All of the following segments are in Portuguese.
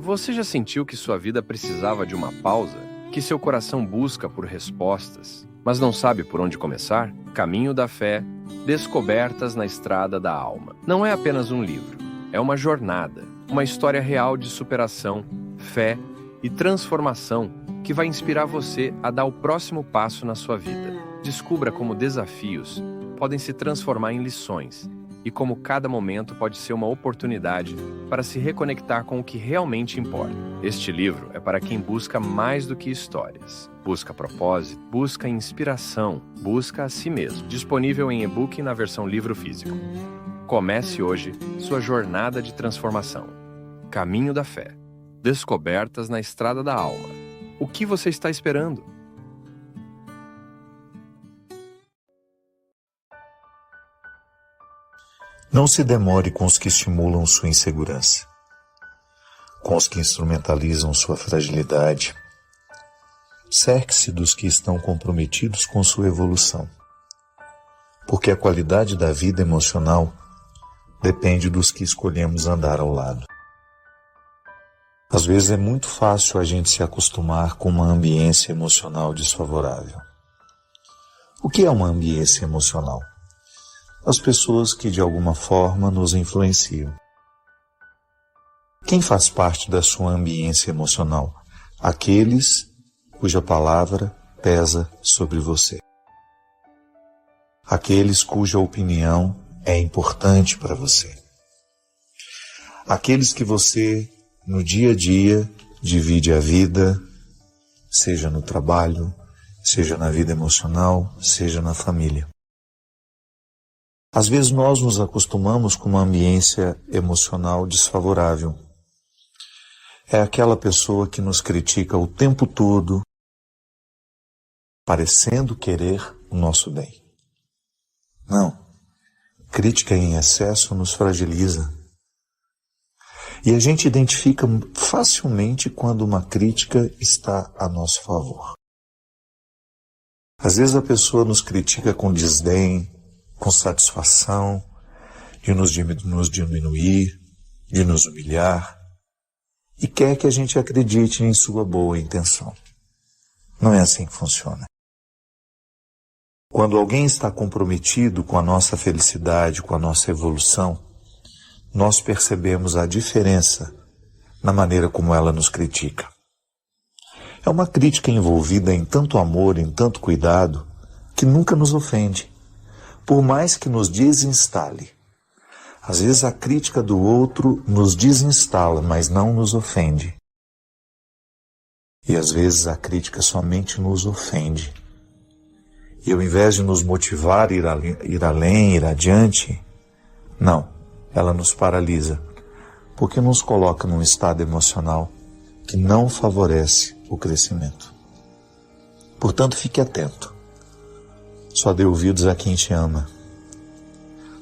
Você já sentiu que sua vida precisava de uma pausa? Que seu coração busca por respostas, mas não sabe por onde começar? Caminho da Fé, Descobertas na Estrada da Alma. Não é apenas um livro, é uma jornada, uma história real de superação, fé e transformação que vai inspirar você a dar o próximo passo na sua vida. Descubra como desafios podem se transformar em lições e como cada momento pode ser uma oportunidade para se reconectar com o que realmente importa. Este livro é para quem busca mais do que histórias. Busca propósito, busca inspiração, busca a si mesmo. Disponível em e-book e na versão livro físico. Comece hoje sua jornada de transformação. Caminho da Fé. Descobertas na Estrada da Alma. O que você está esperando? Não se demore com os que estimulam sua insegurança, com os que instrumentalizam sua fragilidade. Cerque-se dos que estão comprometidos com sua evolução, porque a qualidade da vida emocional depende dos que escolhemos andar ao lado. Às vezes é muito fácil a gente se acostumar com uma ambiência emocional desfavorável. O que é uma ambiência emocional? As pessoas que de alguma forma nos influenciam. Quem faz parte da sua ambiência emocional? Aqueles cuja palavra pesa sobre você. Aqueles cuja opinião é importante para você. Aqueles que você, no dia a dia, divide a vida, seja no trabalho, seja na vida emocional, seja na família. Às vezes nós nos acostumamos com uma ambiência emocional desfavorável. É aquela pessoa que nos critica o tempo todo, parecendo querer o nosso bem. Não. Crítica em excesso nos fragiliza. E a gente identifica facilmente quando uma crítica está a nosso favor. Às vezes a pessoa nos critica com desdém, com satisfação, de nos diminuir, de nos humilhar, e quer que a gente acredite em sua boa intenção. Não é assim que funciona. Quando alguém está comprometido com a nossa felicidade, com a nossa evolução, nós percebemos a diferença na maneira como ela nos critica. É uma crítica envolvida em tanto amor, em tanto cuidado, que nunca nos ofende. Por mais que nos desinstale. Às vezes a crítica do outro nos desinstala, mas não nos ofende. E às vezes a crítica somente nos ofende. E ao invés de nos motivar a ir além, ir adiante, não, ela nos paralisa, porque nos coloca num estado emocional que não favorece o crescimento. Portanto, fique atento. Só dê ouvidos a quem te ama.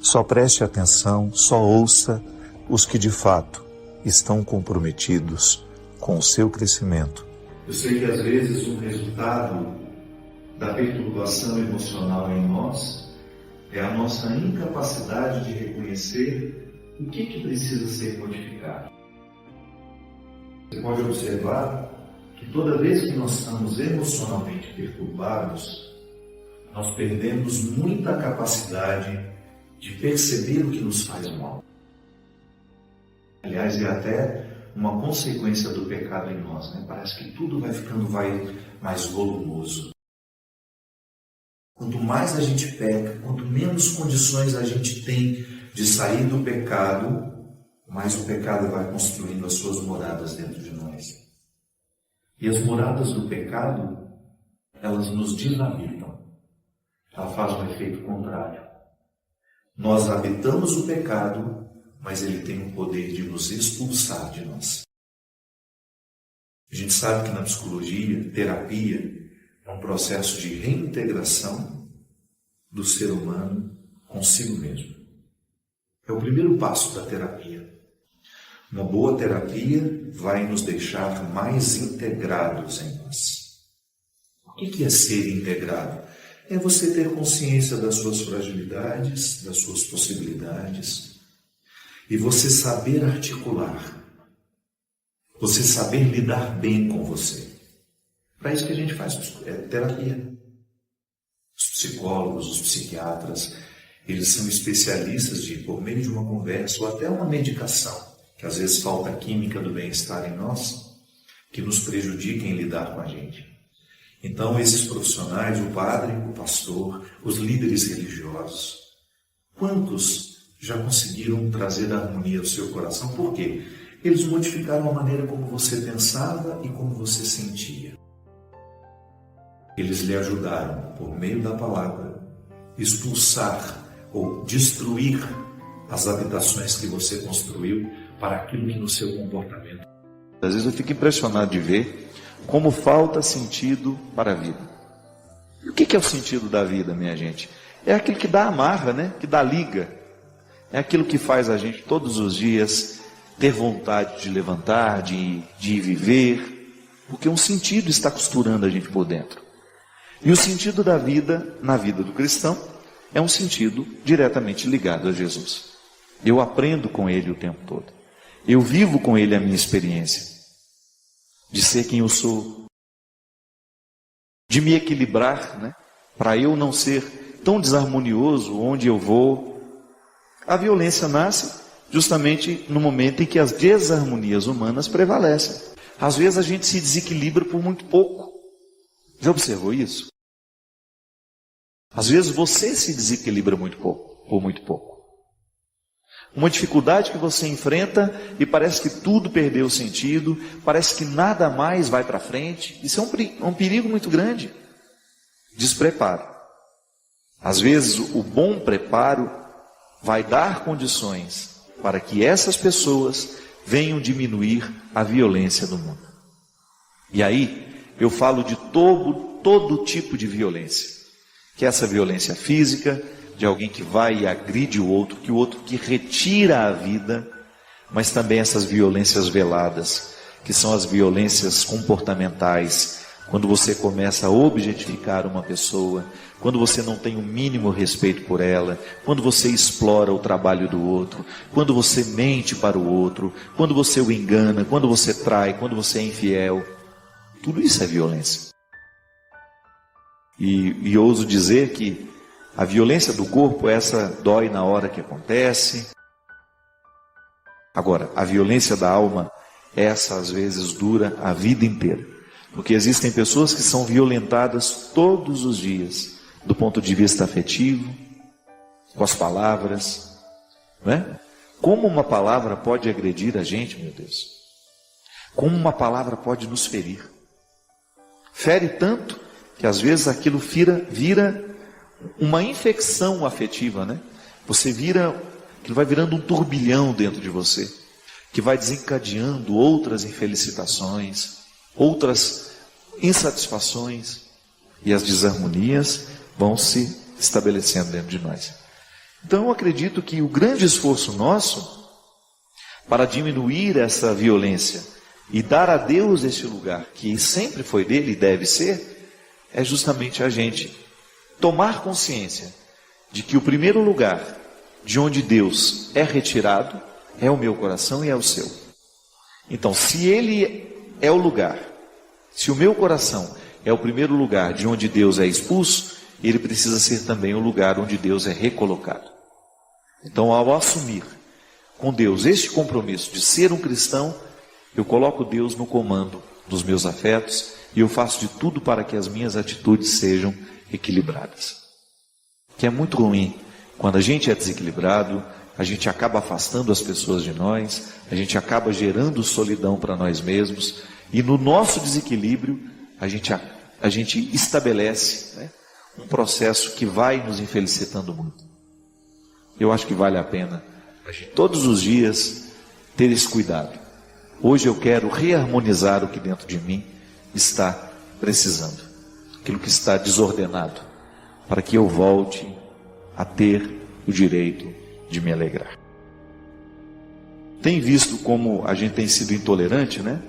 Só preste atenção, só ouça os que de fato estão comprometidos com o seu crescimento. Eu sei que às vezes o resultado da perturbação emocional em nós é a nossa incapacidade de reconhecer o que precisa ser modificado. Você pode observar que toda vez que nós estamos emocionalmente perturbados, nós perdemos muita capacidade de perceber o que nos faz mal. Aliás, é até uma consequência do pecado em nós, né? Parece que tudo vai ficando mais volumoso. Quanto mais a gente peca, quanto menos condições a gente tem de sair do pecado, mais o pecado vai construindo as suas moradas dentro de nós. E as moradas do pecado, elas nos deshabitam. Ela faz um efeito contrário. Nós habitamos o pecado, mas ele tem o poder de nos expulsar de nós. A gente sabe que na psicologia, terapia, é um processo de reintegração do ser humano consigo mesmo. É o primeiro passo da terapia. Uma boa terapia vai nos deixar mais integrados em nós. O que é ser integrado? É você ter consciência das suas fragilidades, das suas possibilidades, e você saber articular. Você saber lidar bem com você. Para isso que a gente faz terapia. Os psicólogos, os psiquiatras, eles são especialistas de, por meio de uma conversa ou até uma medicação, que às vezes falta a química do bem-estar em nós, que nos prejudica em lidar com a gente. Então, esses profissionais, o padre, o pastor, os líderes religiosos, quantos já conseguiram trazer harmonia ao seu coração? Por quê? Eles modificaram a maneira como você pensava e como você sentia. Eles lhe ajudaram, por meio da palavra, expulsar ou destruir as habitações que você construiu para aquilo que no seu comportamento. Às vezes eu fico impressionado de ver como falta sentido para a vida. E o que é o sentido da vida, minha gente? É aquilo que dá amarra, né? Que dá liga. É aquilo que faz a gente todos os dias ter vontade de levantar, de viver, porque um sentido está costurando a gente por dentro. E o sentido da vida, na vida do cristão, é um sentido diretamente ligado a Jesus. Eu aprendo com Ele o tempo todo. Eu vivo com Ele a minha experiência de ser quem eu sou, de me equilibrar, né? Para eu não ser tão desarmonioso onde eu vou. A violência nasce justamente no momento em que as desarmonias humanas prevalecem. Às vezes a gente se desequilibra por muito pouco. Já observou isso? Às vezes você se desequilibra muito pouco, por muito pouco. Uma dificuldade que você enfrenta e parece que tudo perdeu sentido, parece que nada mais vai para frente. Isso é um perigo muito grande. Despreparo. Às vezes o bom preparo vai dar condições para que essas pessoas venham diminuir a violência do mundo. E aí eu falo de todo tipo de violência. Que é essa violência física, de alguém que vai e agride o outro que retira a vida, mas também essas violências veladas, que são as violências comportamentais, quando você começa a objetificar uma pessoa, quando você não tem o mínimo respeito por ela, quando você explora o trabalho do outro, quando você mente para o outro, quando você o engana, quando você trai, quando você é infiel, tudo isso é violência. E ouso dizer que a violência do corpo, essa dói na hora que acontece. Agora, a violência da alma, essa às vezes dura a vida inteira. Porque existem pessoas que são violentadas todos os dias, do ponto de vista afetivo, com as palavras, não é? Como uma palavra pode agredir a gente, meu Deus? Como uma palavra pode nos ferir? Fere tanto que às vezes aquilo vira uma infecção afetiva, né? Aquilo vai virando um turbilhão dentro de você, que vai desencadeando outras infelicitações, outras insatisfações, e as desarmonias vão se estabelecendo dentro de nós. Então eu acredito que o grande esforço nosso para diminuir essa violência e dar a Deus esse lugar que sempre foi dele e deve ser, é justamente a gente tomar consciência de que o primeiro lugar de onde Deus é retirado é o meu coração e é o seu. Então, se Ele é o lugar, se o meu coração é o primeiro lugar de onde Deus é expulso, ele precisa ser também o lugar onde Deus é recolocado. Então, ao assumir com Deus este compromisso de ser um cristão, eu coloco Deus no comando dos meus afetos e eu faço de tudo para que as minhas atitudes sejam equilibradas. Que é muito ruim quando a gente é desequilibrado, a gente acaba afastando as pessoas de nós, a gente acaba gerando solidão para nós mesmos, e no nosso desequilíbrio a gente estabelece, né, um processo que vai nos infelicitando muito. Eu acho que vale a pena a gente todos os dias ter esse cuidado. Hoje eu quero reharmonizar o que dentro de mim está precisando, aquilo que está desordenado, para que eu volte a ter o direito de me alegrar. Tem visto como a gente tem sido intolerante, né?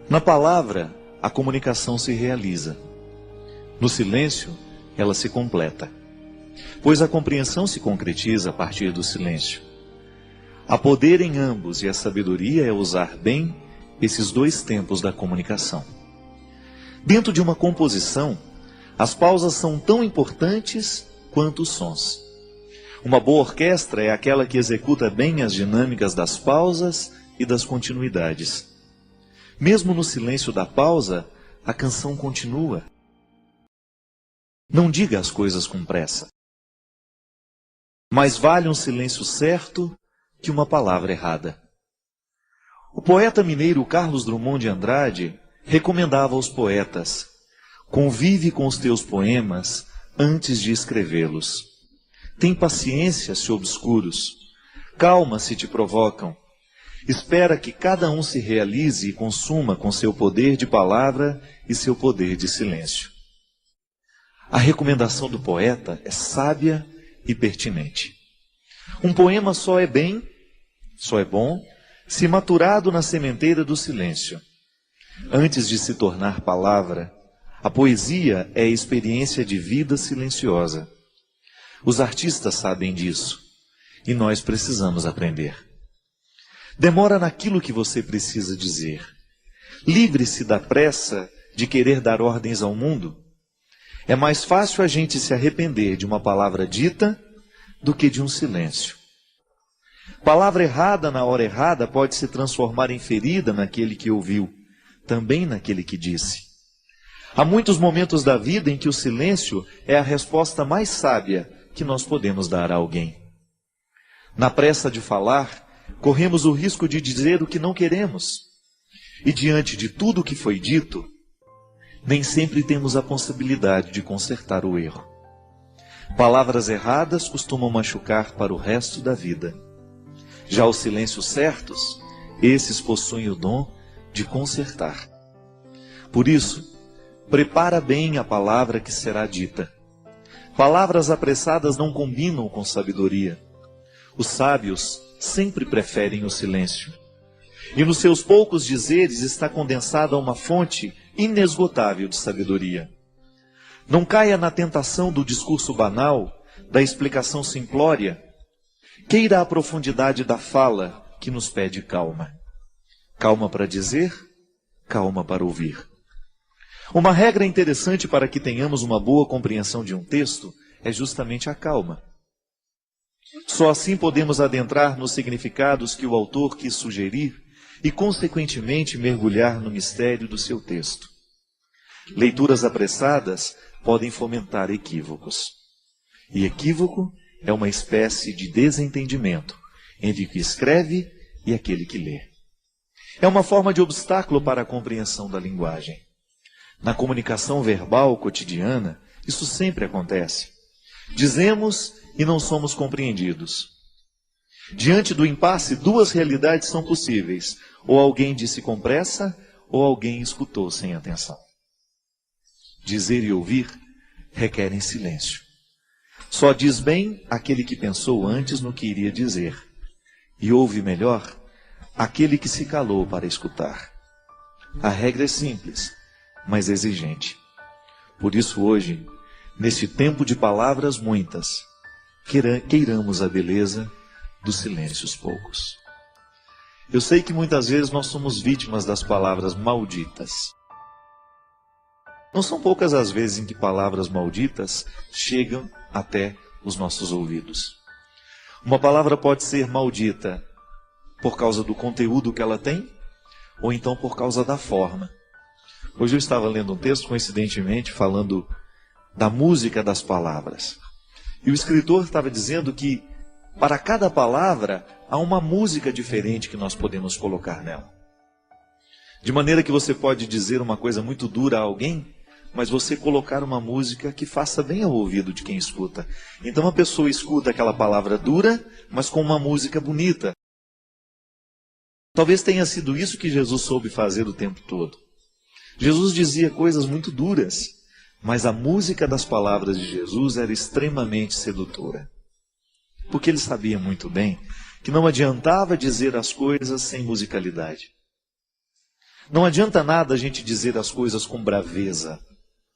Na palavra, a comunicação se realiza. No silêncio, ela se completa. Pois a compreensão se concretiza a partir do silêncio. Há poder em ambos e a sabedoria é usar bem esses dois tempos da comunicação. Dentro de uma composição, as pausas são tão importantes quanto os sons. Uma boa orquestra é aquela que executa bem as dinâmicas das pausas e das continuidades. Mesmo no silêncio da pausa, a canção continua. Não diga as coisas com pressa. Mais vale um silêncio certo que uma palavra errada. O poeta mineiro Carlos Drummond de Andrade recomendava aos poetas: convive com os teus poemas antes de escrevê-los. Tem paciência se obscuros, calma se te provocam. Espera que cada um se realize e consuma com seu poder de palavra e seu poder de silêncio. A recomendação do poeta é sábia e pertinente. Um poema só é bom, se maturado na sementeira do silêncio. Antes de se tornar palavra, a poesia é experiência de vida silenciosa. Os artistas sabem disso, e nós precisamos aprender. Demora naquilo que você precisa dizer. Livre-se da pressa de querer dar ordens ao mundo. É mais fácil a gente se arrepender de uma palavra dita do que de um silêncio. Palavra errada na hora errada pode se transformar em ferida naquele que ouviu, também naquele que disse. Há muitos momentos da vida em que o silêncio é a resposta mais sábia que nós podemos dar a alguém. Na pressa de falar, corremos o risco de dizer o que não queremos. E diante de tudo o que foi dito, nem sempre temos a possibilidade de consertar o erro. Palavras erradas costumam machucar para o resto da vida. Já os silêncios certos, esses possuem o dom de consertar. Por isso, prepara bem a palavra que será dita. Palavras apressadas não combinam com sabedoria. Os sábios sempre preferem o silêncio. E nos seus poucos dizeres está condensada uma fonte inesgotável de sabedoria. Não caia na tentação do discurso banal, da explicação simplória. Queira a profundidade da fala que nos pede calma. Calma para dizer, calma para ouvir. Uma regra interessante para que tenhamos uma boa compreensão de um texto é justamente a calma. Só assim podemos adentrar nos significados que o autor quis sugerir e, consequentemente, mergulhar no mistério do seu texto. Leituras apressadas podem fomentar equívocos. E equívoco é uma espécie de desentendimento entre o que escreve e aquele que lê. É uma forma de obstáculo para a compreensão da linguagem. Na comunicação verbal cotidiana, isso sempre acontece. Dizemos e não somos compreendidos. Diante do impasse, duas realidades são possíveis. Ou alguém disse com pressa, ou alguém escutou sem atenção. Dizer e ouvir requerem silêncio. Só diz bem aquele que pensou antes no que iria dizer. E ouve melhor aquele que se calou para escutar. A regra é simples, mas exigente. Por isso hoje, neste tempo de palavras muitas, queiramos a beleza dos silêncios poucos. Eu sei que muitas vezes nós somos vítimas das palavras malditas. Não são poucas as vezes em que palavras malditas chegam até os nossos ouvidos. Uma palavra pode ser maldita por causa do conteúdo que ela tem, ou então por causa da forma. Hoje eu estava lendo um texto, coincidentemente, falando da música das palavras. E o escritor estava dizendo que para cada palavra há uma música diferente que nós podemos colocar nela. De maneira que você pode dizer uma coisa muito dura a alguém, mas você colocar uma música que faça bem ao ouvido de quem escuta. Então a pessoa escuta aquela palavra dura, mas com uma música bonita. Talvez tenha sido isso que Jesus soube fazer o tempo todo. Jesus dizia coisas muito duras, mas a música das palavras de Jesus era extremamente sedutora. Porque ele sabia muito bem que não adiantava dizer as coisas sem musicalidade. Não adianta nada a gente dizer as coisas com braveza.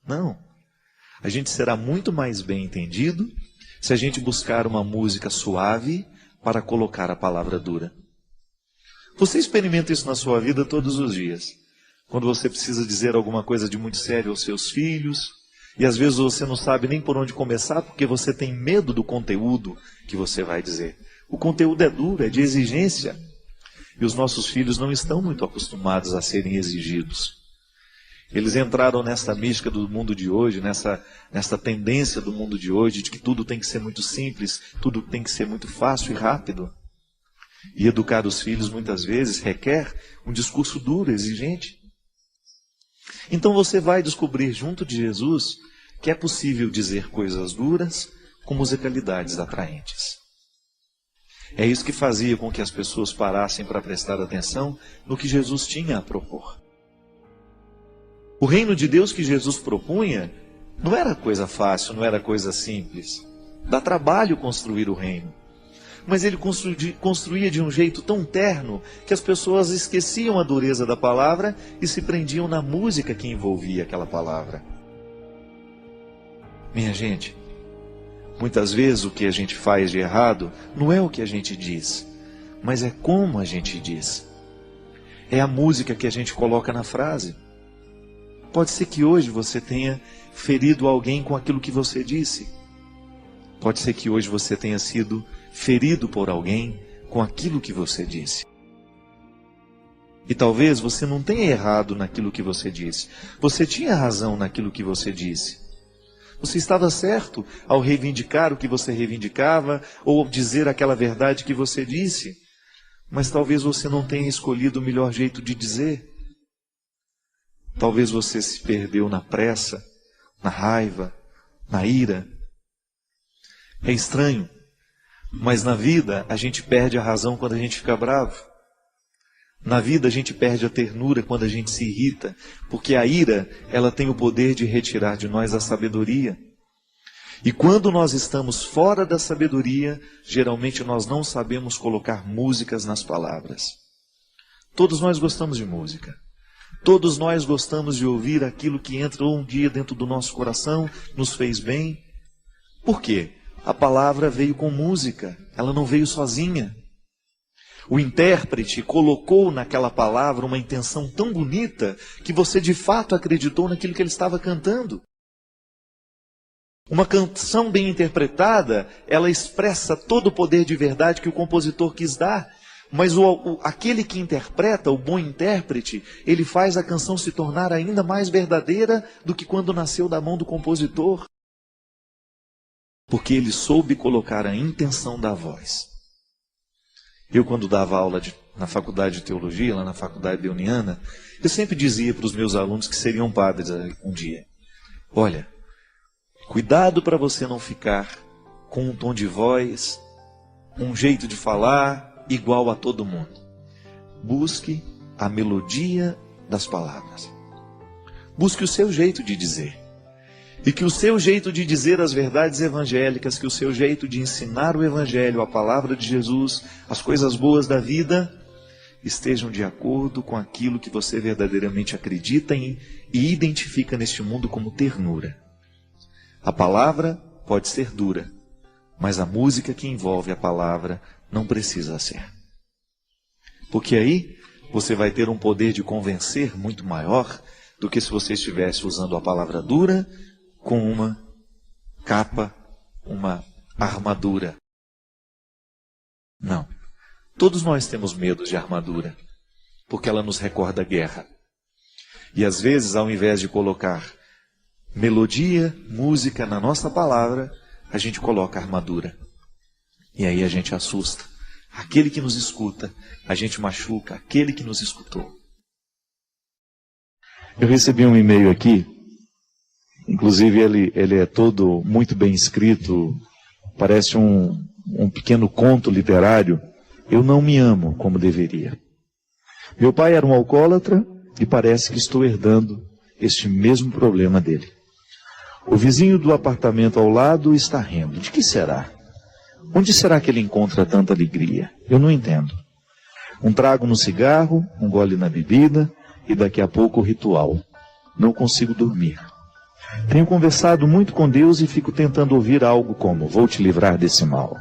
Não. A gente será muito mais bem entendido se a gente buscar uma música suave para colocar a palavra dura. Você experimenta isso na sua vida todos os dias. Quando você precisa dizer alguma coisa de muito sério aos seus filhos, e às vezes você não sabe nem por onde começar, porque você tem medo do conteúdo que você vai dizer. O conteúdo é duro, é de exigência. E os nossos filhos não estão muito acostumados a serem exigidos. Eles entraram nessa mística do mundo de hoje, nessa tendência do mundo de hoje, de que tudo tem que ser muito simples, tudo tem que ser muito fácil e rápido. E educar os filhos muitas vezes requer um discurso duro, exigente. Então você vai descobrir junto de Jesus que é possível dizer coisas duras com musicalidades atraentes. É isso que fazia com que as pessoas parassem para prestar atenção no que Jesus tinha a propor. O reino de Deus que Jesus propunha não era coisa fácil, não era coisa simples. Dá trabalho construir o reino. Mas ele construía de um jeito tão terno que as pessoas esqueciam a dureza da palavra e se prendiam na música que envolvia aquela palavra. Minha gente, muitas vezes o que a gente faz de errado não é o que a gente diz, mas é como a gente diz. É a música que a gente coloca na frase. Pode ser que hoje você tenha ferido alguém com aquilo que você disse. Pode ser que hoje você tenha sido ferido por alguém com aquilo que você disse. E talvez você não tenha errado naquilo que você disse. Você tinha razão naquilo que você disse. Você estava certo ao reivindicar o que você reivindicava ou dizer aquela verdade que você disse. Mas talvez você não tenha escolhido o melhor jeito de dizer. Talvez você se perdeu na pressa, na raiva, na ira. É estranho, mas na vida a gente perde a razão quando a gente fica bravo. Na vida a gente perde a ternura quando a gente se irrita, porque a ira, ela tem o poder de retirar de nós a sabedoria. E quando nós estamos fora da sabedoria, geralmente nós não sabemos colocar músicas nas palavras. Todos nós gostamos de música. Todos nós gostamos de ouvir aquilo que entrou um dia dentro do nosso coração, nos fez bem. Por quê? A palavra veio com música, ela não veio sozinha. O intérprete colocou naquela palavra uma intenção tão bonita que você de fato acreditou naquilo que ele estava cantando. Uma canção bem interpretada, ela expressa todo o poder de verdade que o compositor quis dar. Mas aquele que interpreta, o bom intérprete, ele faz a canção se tornar ainda mais verdadeira do que quando nasceu da mão do compositor. Porque ele soube colocar a intenção da voz. Eu, quando dava aula na faculdade de teologia, lá na faculdade Beuniana, eu sempre dizia para os meus alunos que seriam padres um dia: olha, cuidado para você não ficar com um tom de voz, um jeito de falar igual a todo mundo. Busque a melodia das palavras. Busque o seu jeito de dizer. E que o seu jeito de dizer as verdades evangélicas, que o seu jeito de ensinar o evangelho, a palavra de Jesus, as coisas boas da vida, estejam de acordo com aquilo que você verdadeiramente acredita em e identifica neste mundo como ternura. A palavra pode ser dura, mas a música que envolve a palavra não precisa ser. Porque aí você vai ter um poder de convencer muito maior do que se você estivesse usando a palavra dura com uma capa, uma armadura. Não. Todos nós temos medo de armadura, porque ela nos recorda a guerra. E às vezes, ao invés de colocar melodia, música na nossa palavra, a gente coloca armadura. E aí a gente assusta aquele que nos escuta, a gente machuca aquele que nos escutou. Eu recebi um e-mail aqui, inclusive ele é todo muito bem escrito, parece um pequeno conto literário. Eu não me amo como deveria. Meu pai era um alcoólatra e parece que estou herdando este mesmo problema dele. O vizinho do apartamento ao lado está rindo. De que será? Onde será que ele encontra tanta alegria? Eu não entendo. Um trago no cigarro, um gole na bebida e daqui a pouco o ritual. Não consigo dormir. Tenho conversado muito com Deus e fico tentando ouvir algo como: vou te livrar desse mal.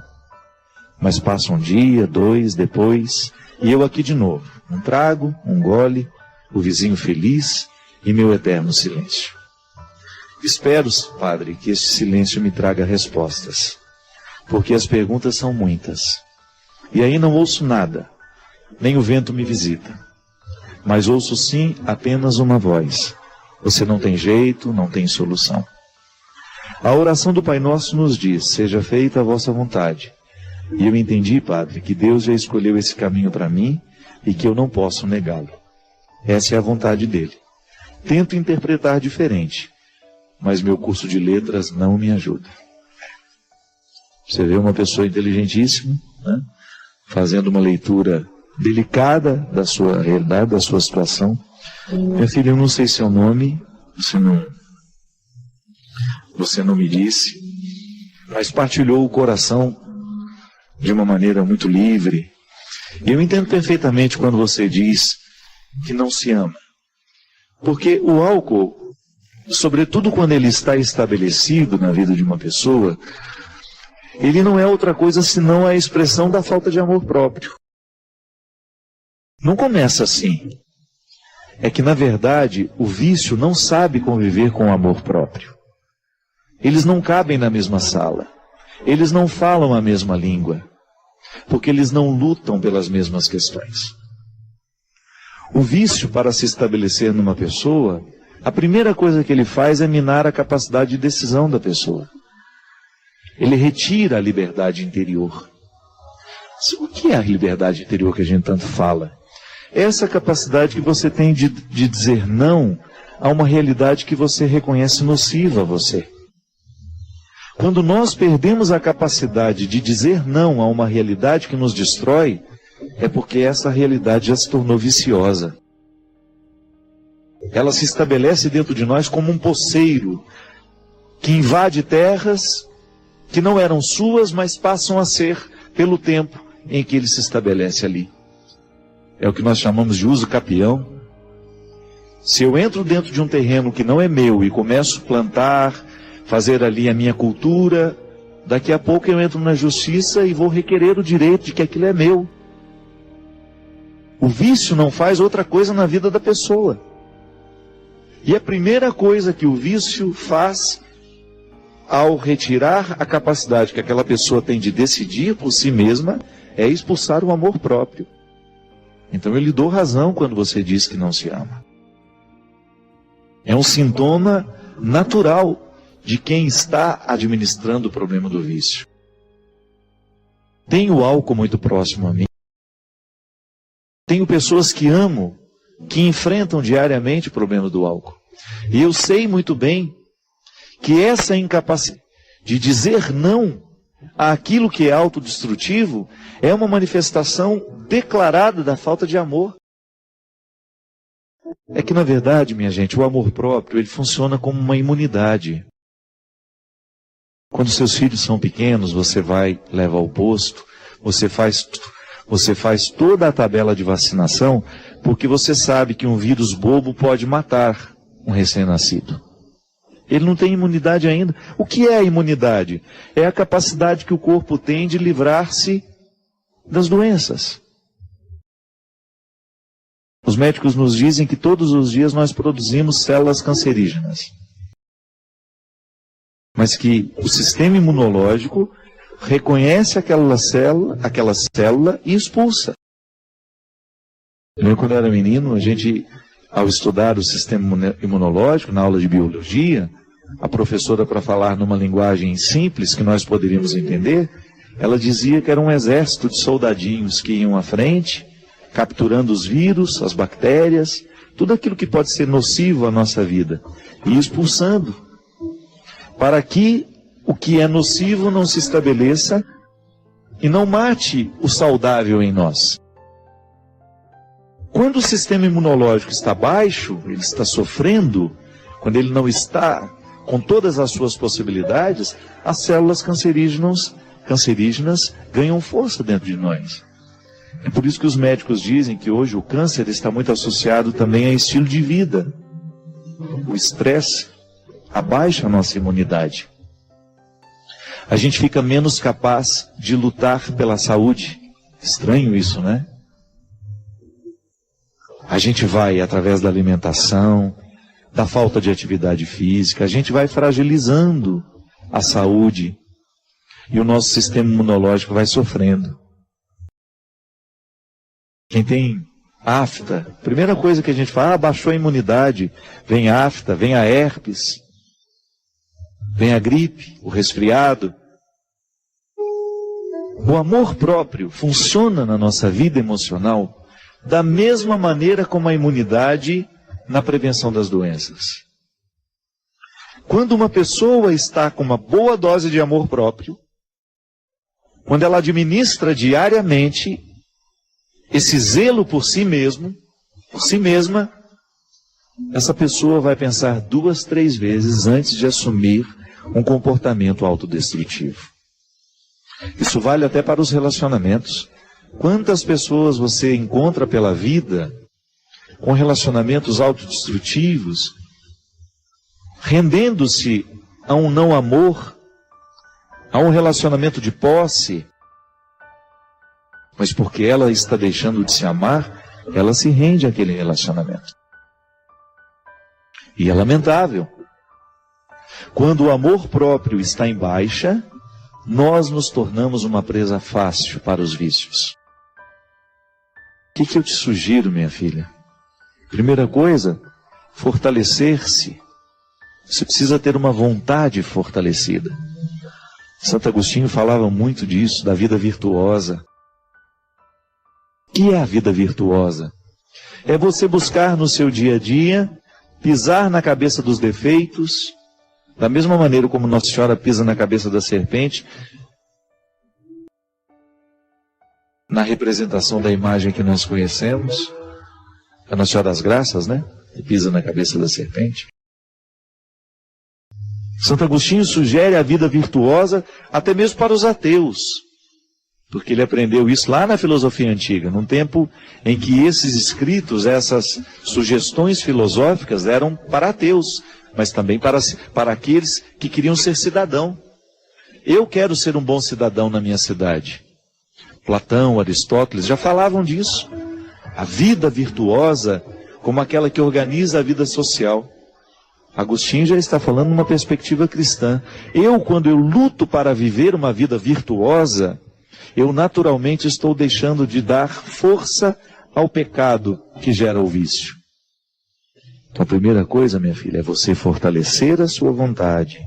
Mas passa um dia, dois, depois, E eu aqui de novo, um trago, um gole, o vizinho feliz e meu eterno silêncio. Espero, Padre, que este silêncio me traga respostas, porque as perguntas são muitas. E aí não ouço nada, nem o vento me visita. Mas ouço sim apenas uma voz. Você não tem jeito, não tem solução. A oração do Pai Nosso nos diz: seja feita a vossa vontade. E eu entendi, Padre, que Deus já escolheu esse caminho para mim e que eu não posso negá-lo. Essa é a vontade dele. Tento interpretar diferente, mas meu curso de letras não me ajuda. Você vê uma pessoa inteligentíssima, né, fazendo uma leitura delicada da sua realidade, da sua situação. Minha filha, eu não sei seu nome, você não me disse, mas partilhou o coração de uma maneira muito livre. E eu entendo perfeitamente quando você diz que não se ama. Porque o álcool, sobretudo quando ele está estabelecido na vida de uma pessoa, ele não é outra coisa senão a expressão da falta de amor próprio. Não começa assim. É que, na verdade, o vício não sabe conviver com o amor próprio. Eles não cabem na mesma sala. Eles não falam a mesma língua. Porque eles não lutam pelas mesmas questões. O vício, para se estabelecer numa pessoa, a primeira coisa que ele faz é minar a capacidade de decisão da pessoa. Ele retira a liberdade interior. O que é a liberdade interior que a gente tanto fala? Essa capacidade que você tem de dizer não a uma realidade que você reconhece nociva a você. Quando nós perdemos a capacidade de dizer não a uma realidade que nos destrói, é porque essa realidade já se tornou viciosa. Ela se estabelece dentro de nós como um poceiro que invade terras que não eram suas, mas passam a ser pelo tempo em que ele se estabelece ali. É o que nós chamamos de uso capião. Se eu entro dentro de um terreno que não é meu e começo a plantar, fazer ali a minha cultura, daqui a pouco eu entro na justiça e vou requerer o direito de que aquilo é meu. O vício não faz outra coisa na vida da pessoa. E a primeira coisa que o vício faz ao retirar a capacidade que aquela pessoa tem de decidir por si mesma é expulsar o amor próprio. Então eu lhe dou razão quando você diz que não se ama. É um sintoma natural de quem está administrando o problema do vício. Tenho álcool muito próximo a mim. Tenho pessoas que amo, que enfrentam diariamente o problema do álcool. E eu sei muito bem que essa incapacidade de dizer não àquilo que é autodestrutivo é uma manifestação declarada da falta de amor. É que, na verdade, minha gente, o amor próprio, ele funciona como uma imunidade. Quando seus filhos são pequenos, você vai, leva ao posto, você faz toda a tabela de vacinação, porque você sabe que um vírus bobo pode matar um recém-nascido. Ele não tem imunidade ainda. O que é a imunidade? É a capacidade que o corpo tem de livrar-se das doenças. Os médicos nos dizem que todos os dias nós produzimos células cancerígenas. Mas que o sistema imunológico reconhece aquela célula e expulsa. Eu lembro quando eu era menino, a gente, ao estudar o sistema imunológico, na aula de biologia, a professora, para falar numa linguagem simples que nós poderíamos entender, ela dizia que era um exército de soldadinhos que iam à frente, capturando os vírus, as bactérias, tudo aquilo que pode ser nocivo à nossa vida, e expulsando, para que o que é nocivo não se estabeleça e não mate o saudável em nós. Quando o sistema imunológico está baixo, ele está sofrendo, quando ele não está com todas as suas possibilidades, as células cancerígenas ganham força dentro de nós. É por isso que os médicos dizem que hoje o câncer está muito associado também a estilo de vida. O estresse abaixa a nossa imunidade. A gente fica menos capaz de lutar pela saúde. Estranho isso, né? A gente vai, através da alimentação, da falta de atividade física, a gente vai fragilizando a saúde e o nosso sistema imunológico vai sofrendo. Quem tem afta, primeira coisa que a gente fala, baixou a imunidade, vem a afta, vem a herpes, vem a gripe, o resfriado. O amor próprio funciona na nossa vida emocional da mesma maneira como a imunidade na prevenção das doenças. Quando uma pessoa está com uma boa dose de amor próprio, quando ela administra diariamente esse zelo por si mesmo, por si mesma, essa pessoa vai pensar 2, 3 vezes antes de assumir um comportamento autodestrutivo. Isso vale até para os relacionamentos. Quantas pessoas você encontra pela vida com relacionamentos autodestrutivos, rendendo-se a um não amor, a um relacionamento de posse, mas porque ela está deixando de se amar, ela se rende àquele relacionamento. E é lamentável. Quando o amor próprio está em baixa, nós nos tornamos uma presa fácil para os vícios. O que eu te sugiro, minha filha? Primeira coisa, fortalecer-se. Você precisa ter uma vontade fortalecida. Santo Agostinho falava muito disso, da vida virtuosa. O que é a vida virtuosa? É você buscar no seu dia a dia, pisar na cabeça dos defeitos, da mesma maneira como Nossa Senhora pisa na cabeça da serpente, na representação da imagem que nós conhecemos, a Nossa Senhora das Graças, né? Que pisa na cabeça da serpente. Santo Agostinho sugere a vida virtuosa até mesmo para os ateus, porque ele aprendeu isso lá na filosofia antiga, num tempo em que esses escritos, essas sugestões filosóficas eram para ateus, mas também para aqueles que queriam ser cidadão. Eu quero ser um bom cidadão na minha cidade. Platão, Aristóteles já falavam disso. A vida virtuosa como aquela que organiza a vida social. Agostinho já está falando numa perspectiva cristã. Quando eu luto para viver uma vida virtuosa, eu naturalmente estou deixando de dar força ao pecado que gera o vício. Então a primeira coisa, minha filha, é você fortalecer a sua vontade.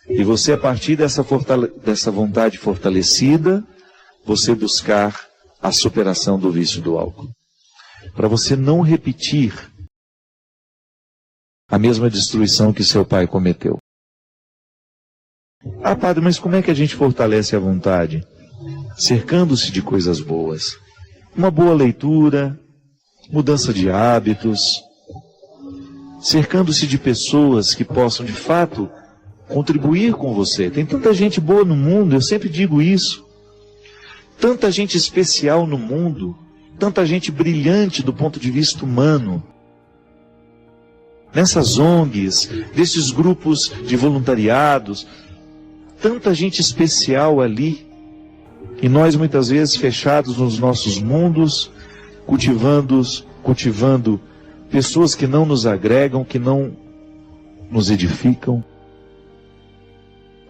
E você, a partir dessa vontade fortalecida, você buscar a superação do vício do álcool. Para você não repetir a mesma destruição que seu pai cometeu. Ah, padre, mas como é que a gente fortalece a vontade? Cercando-se de coisas boas. Uma boa leitura, mudança de hábitos, cercando-se de pessoas que possam, de fato, contribuir com você. Tem tanta gente boa no mundo, eu sempre digo isso. Tanta gente especial no mundo, tanta gente brilhante do ponto de vista humano. Nessas ONGs, desses grupos de voluntariados, tanta gente especial ali. E nós muitas vezes fechados nos nossos mundos, cultivando pessoas que não nos agregam, que não nos edificam.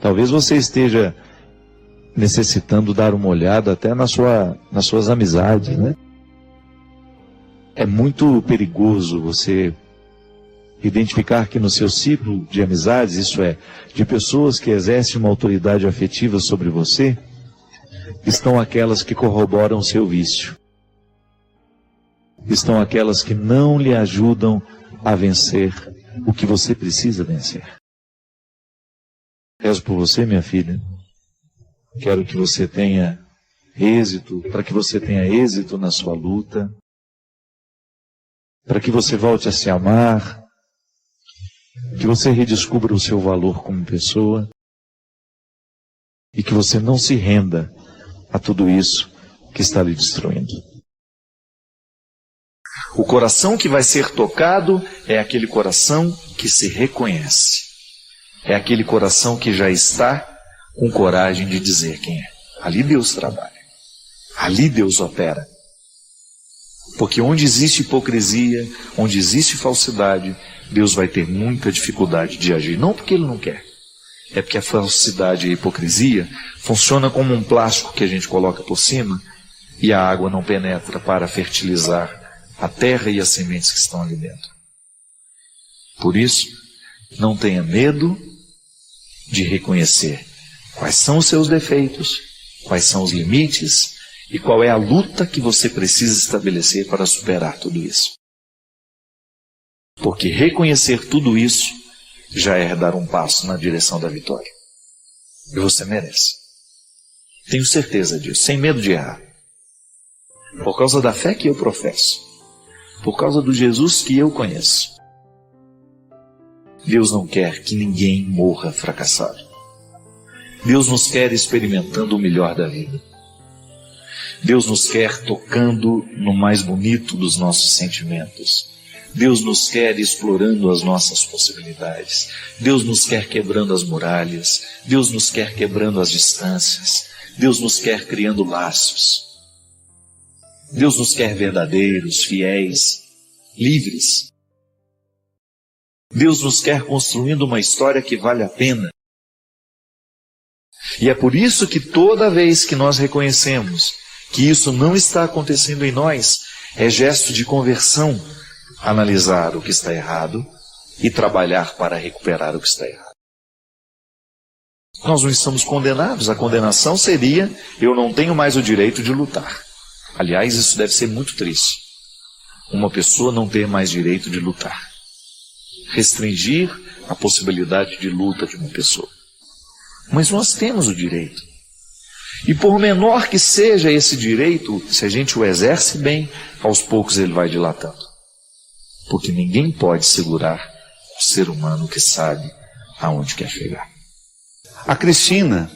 Talvez você esteja necessitando dar uma olhada até nas suas amizades, né? É muito perigoso você identificar que no seu ciclo de amizades, isso é, de pessoas que exercem uma autoridade afetiva sobre você, estão aquelas que corroboram o seu vício. Estão aquelas que não lhe ajudam a vencer o que você precisa vencer. Rezo por você, minha filha. Quero que você tenha êxito, para que você tenha êxito na sua luta, para que você volte a se amar, que você redescubra o seu valor como pessoa e que você não se renda a tudo isso que está lhe destruindo. O coração que vai ser tocado é aquele coração que se reconhece. É aquele coração que já está com coragem de dizer quem é. Ali Deus trabalha. Ali Deus opera. Porque onde existe hipocrisia, onde existe falsidade, Deus vai ter muita dificuldade de agir. Não porque Ele não quer. É porque a falsidade e a hipocrisia funciona como um plástico que a gente coloca por cima e a água não penetra para fertilizar a terra e as sementes que estão ali dentro. Por isso, não tenha medo de reconhecer quais são os seus defeitos, quais são os limites e qual é a luta que você precisa estabelecer para superar tudo isso. Porque reconhecer tudo isso já é dar um passo na direção da vitória. E você merece. Tenho certeza disso, sem medo de errar. Por causa da fé que eu professo. Por causa do Jesus que eu conheço. Deus não quer que ninguém morra fracassado. Deus nos quer experimentando o melhor da vida. Deus nos quer tocando no mais bonito dos nossos sentimentos. Deus nos quer explorando as nossas possibilidades. Deus nos quer quebrando as muralhas. Deus nos quer quebrando as distâncias. Deus nos quer criando laços. Deus nos quer verdadeiros, fiéis, livres. Deus nos quer construindo uma história que vale a pena. E é por isso que toda vez que nós reconhecemos que isso não está acontecendo em nós, é gesto de conversão analisar o que está errado e trabalhar para recuperar o que está errado. Nós não estamos condenados. A condenação seria: eu não tenho mais o direito de lutar. Aliás, isso deve ser muito triste. Uma pessoa não ter mais direito de lutar. Restringir a possibilidade de luta de uma pessoa. Mas nós temos o direito. E por menor que seja esse direito, se a gente o exerce bem, aos poucos ele vai dilatando. Porque ninguém pode segurar o ser humano que sabe aonde quer chegar. A Cristina,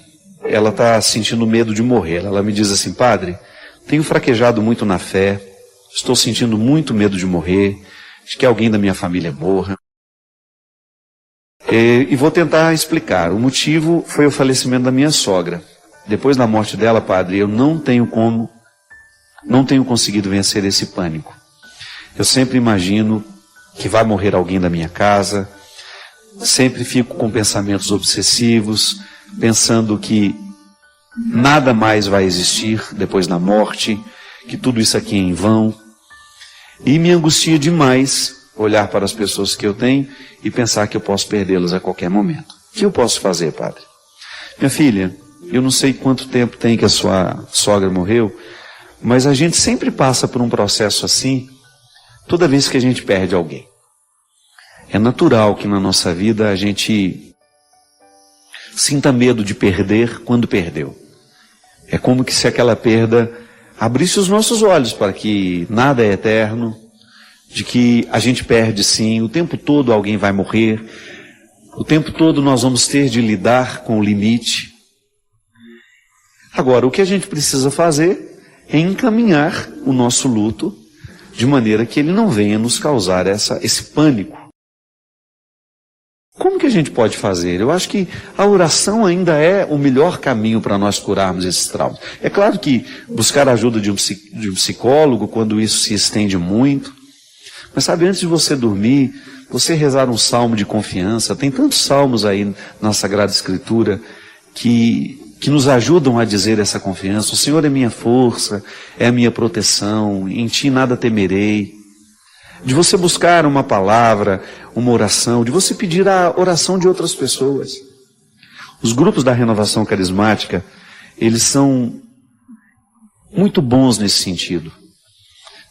ela está sentindo medo de morrer. Ela me diz assim: padre, tenho fraquejado muito na fé, estou sentindo muito medo de morrer, de que alguém da minha família morra. E vou tentar explicar. O motivo foi o falecimento da minha sogra. Depois da morte dela, padre, eu não tenho conseguido vencer esse pânico. Eu sempre imagino que vai morrer alguém da minha casa, sempre fico com pensamentos obsessivos, pensando que nada mais vai existir depois da morte, que tudo isso aqui é em vão. E me angustia demais olhar para as pessoas que eu tenho e pensar que eu posso perdê-las a qualquer momento. O que eu posso fazer, padre? Minha filha, eu não sei quanto tempo tem que a sua sogra morreu, mas a gente sempre passa por um processo assim, toda vez que a gente perde alguém. É natural que na nossa vida a gente sinta medo de perder quando perdeu. É como que se aquela perda abrisse os nossos olhos para que nada é eterno, de que a gente perde sim, o tempo todo alguém vai morrer, o tempo todo nós vamos ter de lidar com o limite. Agora, o que a gente precisa fazer é encaminhar o nosso luto de maneira que ele não venha nos causar esse pânico. Como que a gente pode fazer? Eu acho que a oração ainda é o melhor caminho para nós curarmos esses traumas. É claro que buscar a ajuda de um psicólogo, quando isso se estende muito. Mas sabe, antes de você dormir, você rezar um salmo de confiança. Tem tantos salmos aí na Sagrada Escritura que nos ajudam a dizer essa confiança. O Senhor é minha força, é a minha proteção, em Ti nada temerei. De você buscar uma palavra, uma oração, de você pedir a oração de outras pessoas. Os grupos da renovação carismática, eles são muito bons nesse sentido.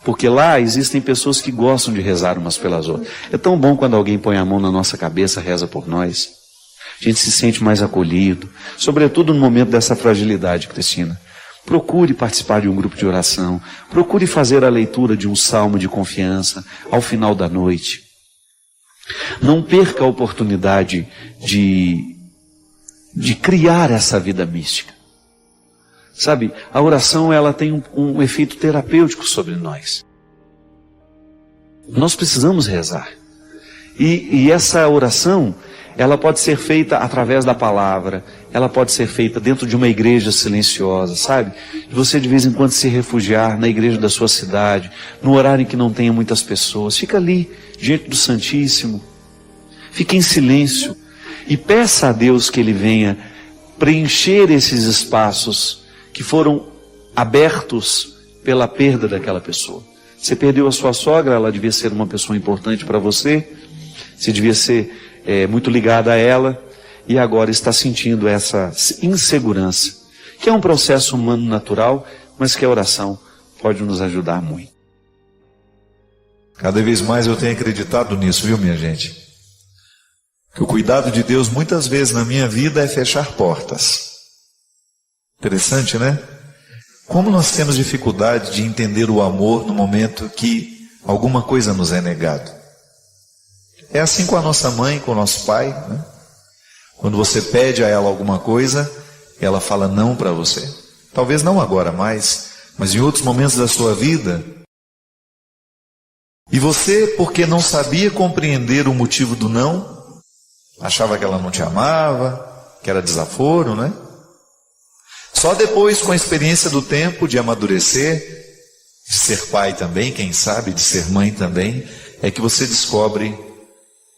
Porque lá existem pessoas que gostam de rezar umas pelas outras. É tão bom quando alguém põe a mão na nossa cabeça, reza por nós. A gente se sente mais acolhido, sobretudo no momento dessa fragilidade, Cristina. Procure participar de um grupo de oração. Procure fazer a leitura de um salmo de confiança ao final da noite. Não perca a oportunidade de criar essa vida mística. Sabe, a oração ela tem um efeito terapêutico sobre nós. Nós precisamos rezar. E essa oração, ela pode ser feita através da palavra, ela pode ser feita dentro de uma igreja silenciosa, sabe? De você de vez em quando se refugiar na igreja da sua cidade, no horário em que não tenha muitas pessoas. Fica ali, diante do Santíssimo. Fique em silêncio e peça a Deus que Ele venha preencher esses espaços que foram abertos pela perda daquela pessoa. Você perdeu a sua sogra, ela devia ser uma pessoa importante para você, você devia ser muito ligada a ela, e agora está sentindo essa insegurança, que é um processo humano natural, mas que a oração pode nos ajudar muito. Cada vez mais eu tenho acreditado nisso, viu, minha gente? Que o cuidado de Deus muitas vezes na minha vida é fechar portas. Interessante, né? Como nós temos dificuldade de entender o amor no momento que alguma coisa nos é negado. É assim com a nossa mãe, com o nosso pai, né? Quando você pede a ela alguma coisa, ela fala não para você. Talvez não agora mais, mas em outros momentos da sua vida. E você, porque não sabia compreender o motivo do não, achava que ela não te amava, que era desaforo, né? Só depois, com a experiência do tempo, de amadurecer, de ser pai também, quem sabe, de ser mãe também, é que você descobre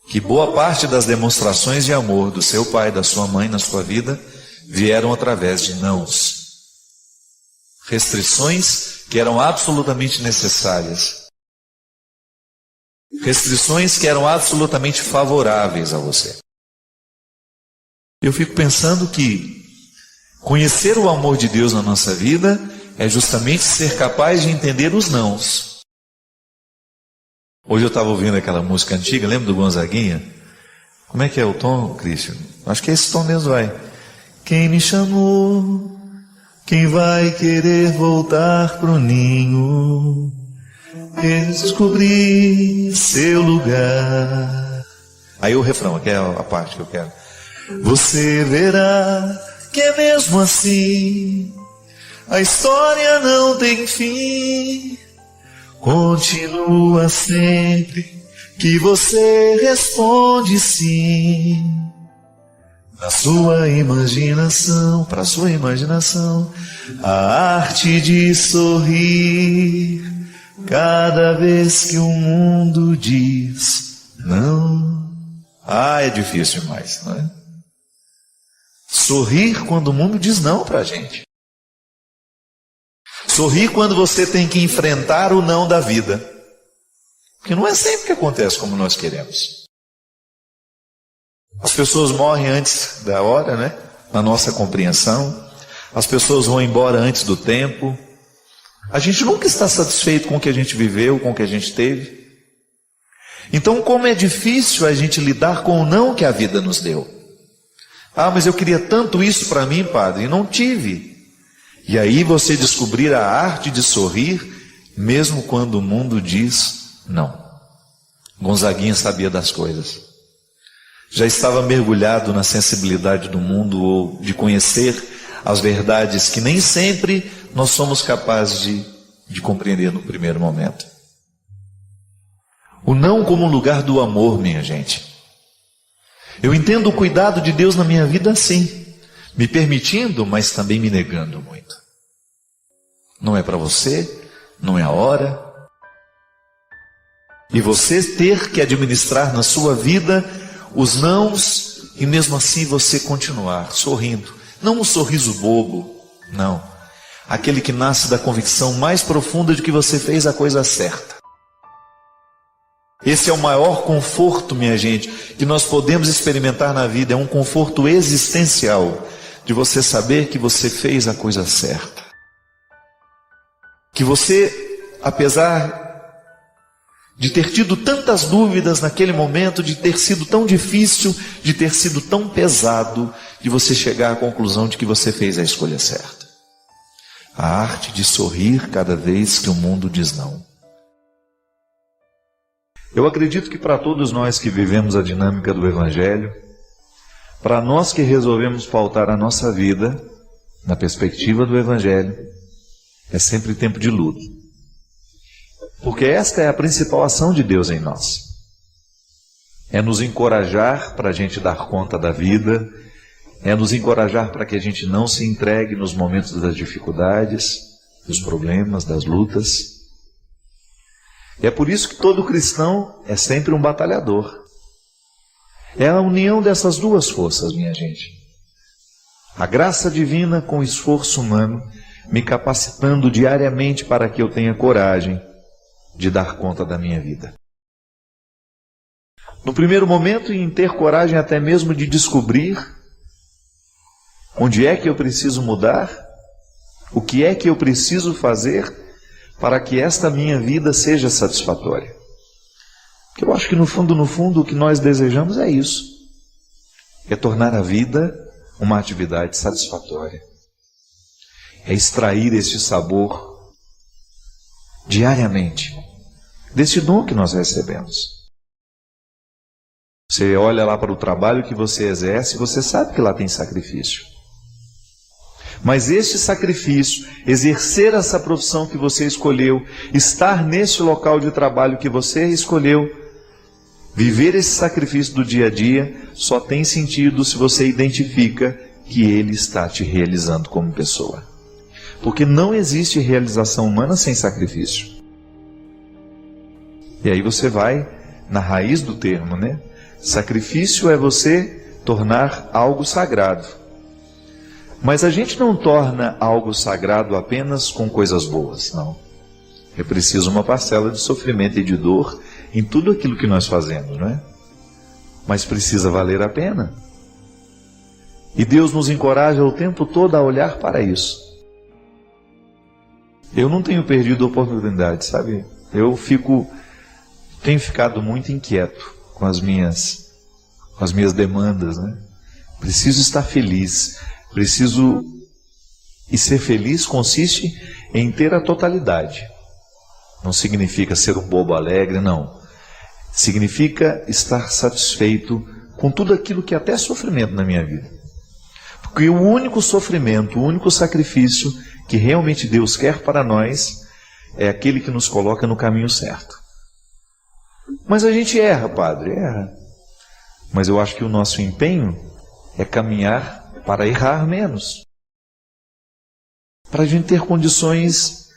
que boa parte das demonstrações de amor do seu pai, da sua mãe na sua vida, vieram através de nãos. Restrições que eram absolutamente necessárias. Restrições que eram absolutamente favoráveis a você. Eu fico pensando que conhecer o amor de Deus na nossa vida é justamente ser capaz de entender os nãos. Hoje eu estava ouvindo aquela música antiga, lembra do Gonzaguinha? Como é que é o tom, Cristian? Acho que é esse tom mesmo, vai. Quem me chamou, quem vai querer voltar pro ninho, descobrir seu lugar. Aí o refrão, aqui é a parte que eu quero. Você verá que é mesmo assim, a história não tem fim. Continua sempre que você responde sim. Na sua imaginação, para sua imaginação, a arte de sorrir cada vez que o mundo diz não. Ah, é difícil demais, não é? Sorrir quando o mundo diz não para a gente. Sorrir quando você tem que enfrentar o não da vida. Porque não é sempre que acontece como nós queremos. As pessoas morrem antes da hora, né? Na nossa compreensão. As pessoas vão embora antes do tempo. A gente nunca está satisfeito com o que a gente viveu, com o que a gente teve. Então, como é difícil a gente lidar com o não que a vida nos deu. Ah, mas eu queria tanto isso para mim, padre, e não tive. E aí você descobrir a arte de sorrir, mesmo quando o mundo diz não. Gonzaguinha sabia das coisas. Já estava mergulhado na sensibilidade do mundo, ou de conhecer as verdades que nem sempre nós somos capazes de compreender no primeiro momento. O não como lugar do amor, minha gente. Eu entendo o cuidado de Deus na minha vida assim, me permitindo, mas também me negando muito. Não é para você, não é a hora. E você ter que administrar na sua vida os nãos, e mesmo assim você continuar sorrindo. Não um sorriso bobo, não. Aquele que nasce da convicção mais profunda de que você fez a coisa certa. Esse é o maior conforto, minha gente, que nós podemos experimentar na vida. É um conforto existencial de você saber que você fez a coisa certa. Que você, apesar de ter tido tantas dúvidas naquele momento, de ter sido tão difícil, de ter sido tão pesado, de você chegar à conclusão de que você fez a escolha certa. A arte de sorrir cada vez que o mundo diz não. Eu acredito que para todos nós que vivemos a dinâmica do Evangelho, para nós que resolvemos pautar a nossa vida na perspectiva do Evangelho, é sempre tempo de luto. Porque esta é a principal ação de Deus em nós. é nos encorajar para a gente dar conta da vida, é nos encorajar para que a gente não se entregue nos momentos das dificuldades, dos problemas, das lutas. E é por isso que todo cristão é sempre um batalhador. É a união dessas duas forças, minha gente. A graça divina com o esforço humano, me capacitando diariamente para que eu tenha coragem de dar conta da minha vida. No primeiro momento, em ter coragem até mesmo de descobrir onde é que eu preciso mudar, o que é que eu preciso fazer para que esta minha vida seja satisfatória. Porque eu acho que no fundo, o que nós desejamos é isso. É tornar a vida uma atividade satisfatória. É extrair esse sabor diariamente desse dom que nós recebemos. Você olha lá para o trabalho que você exerce, você sabe que lá tem sacrifício. Mas este sacrifício, exercer essa profissão que você escolheu, estar nesse local de trabalho que você escolheu, viver esse sacrifício do dia a dia, só tem sentido se você identifica que ele está te realizando como pessoa. Porque não existe realização humana sem sacrifício. E aí você vai na raiz do termo, né? Sacrifício é você tornar algo sagrado. Mas a gente não torna algo sagrado apenas com coisas boas, não. É preciso uma parcela de sofrimento e de dor em tudo aquilo que nós fazemos, não é? Mas precisa valer a pena. E Deus nos encoraja o tempo todo a olhar para isso. Eu não tenho perdido a oportunidade, sabe? Tenho ficado muito inquieto com as minhas demandas, né? Preciso estar feliz. E ser feliz consiste em ter a totalidade. Não significa ser um bobo alegre, não. Significa estar satisfeito com tudo aquilo que é até sofrimento na minha vida. Porque o único sofrimento, o único sacrifício que realmente Deus quer para nós é aquele que nos coloca no caminho certo. Mas a gente erra, padre, erra. Mas eu acho que o nosso empenho é caminhar para errar menos. Para a gente ter condições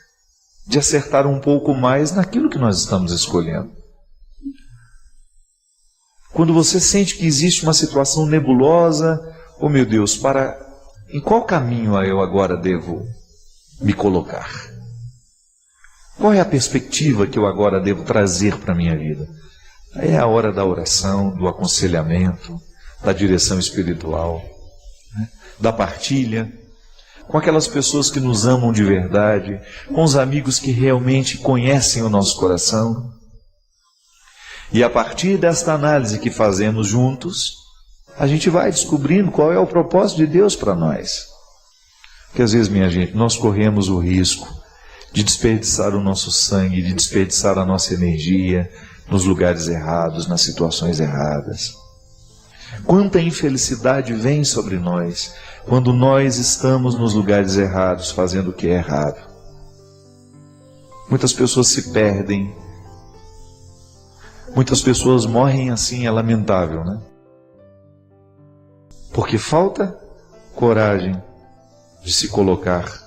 de acertar um pouco mais naquilo que nós estamos escolhendo. Quando você sente que existe uma situação nebulosa, oh meu Deus, em qual caminho eu agora devo me colocar? Qual é a perspectiva que eu agora devo trazer para a minha vida? É a hora da oração, do aconselhamento, da direção espiritual, né? Da partilha, com aquelas pessoas que nos amam de verdade, com os amigos que realmente conhecem o nosso coração. E a partir desta análise que fazemos juntos, a gente vai descobrindo qual é o propósito de Deus para nós. Porque às vezes, minha gente, nós corremos o risco de desperdiçar o nosso sangue, de desperdiçar a nossa energia nos lugares errados, nas situações erradas. Quanta infelicidade vem sobre nós quando nós estamos nos lugares errados, fazendo o que é errado. Muitas pessoas se perdem, muitas pessoas morrem assim, é lamentável, né? Porque falta coragem de se colocar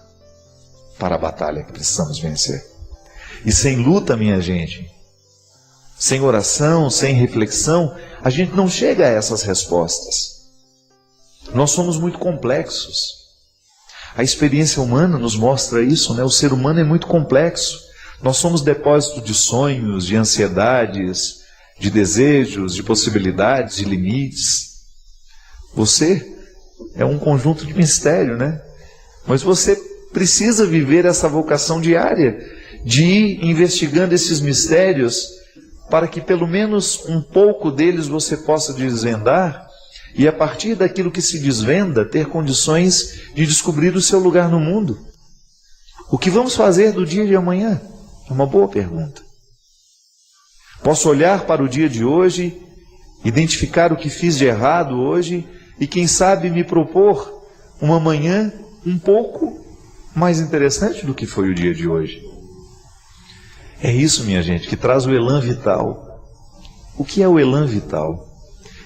para a batalha que precisamos vencer. E sem luta, minha gente, sem oração, sem reflexão, a gente não chega a essas respostas. Nós somos muito complexos. A experiência humana nos mostra isso, né? O ser humano é muito complexo. Nós somos depósito de sonhos, de ansiedades, de desejos, de possibilidades, de limites. Você é um conjunto de mistério, né? Mas você precisa viver essa vocação diária de ir investigando esses mistérios para que pelo menos um pouco deles você possa desvendar e a partir daquilo que se desvenda ter condições de descobrir o seu lugar no mundo. O que vamos fazer do dia de amanhã? É uma boa pergunta. Posso olhar para o dia de hoje, identificar o que fiz de errado hoje e quem sabe me propor uma manhã um pouco mais interessante do que foi o dia de hoje. É isso, minha gente, que traz o elan vital. O que é o elan vital?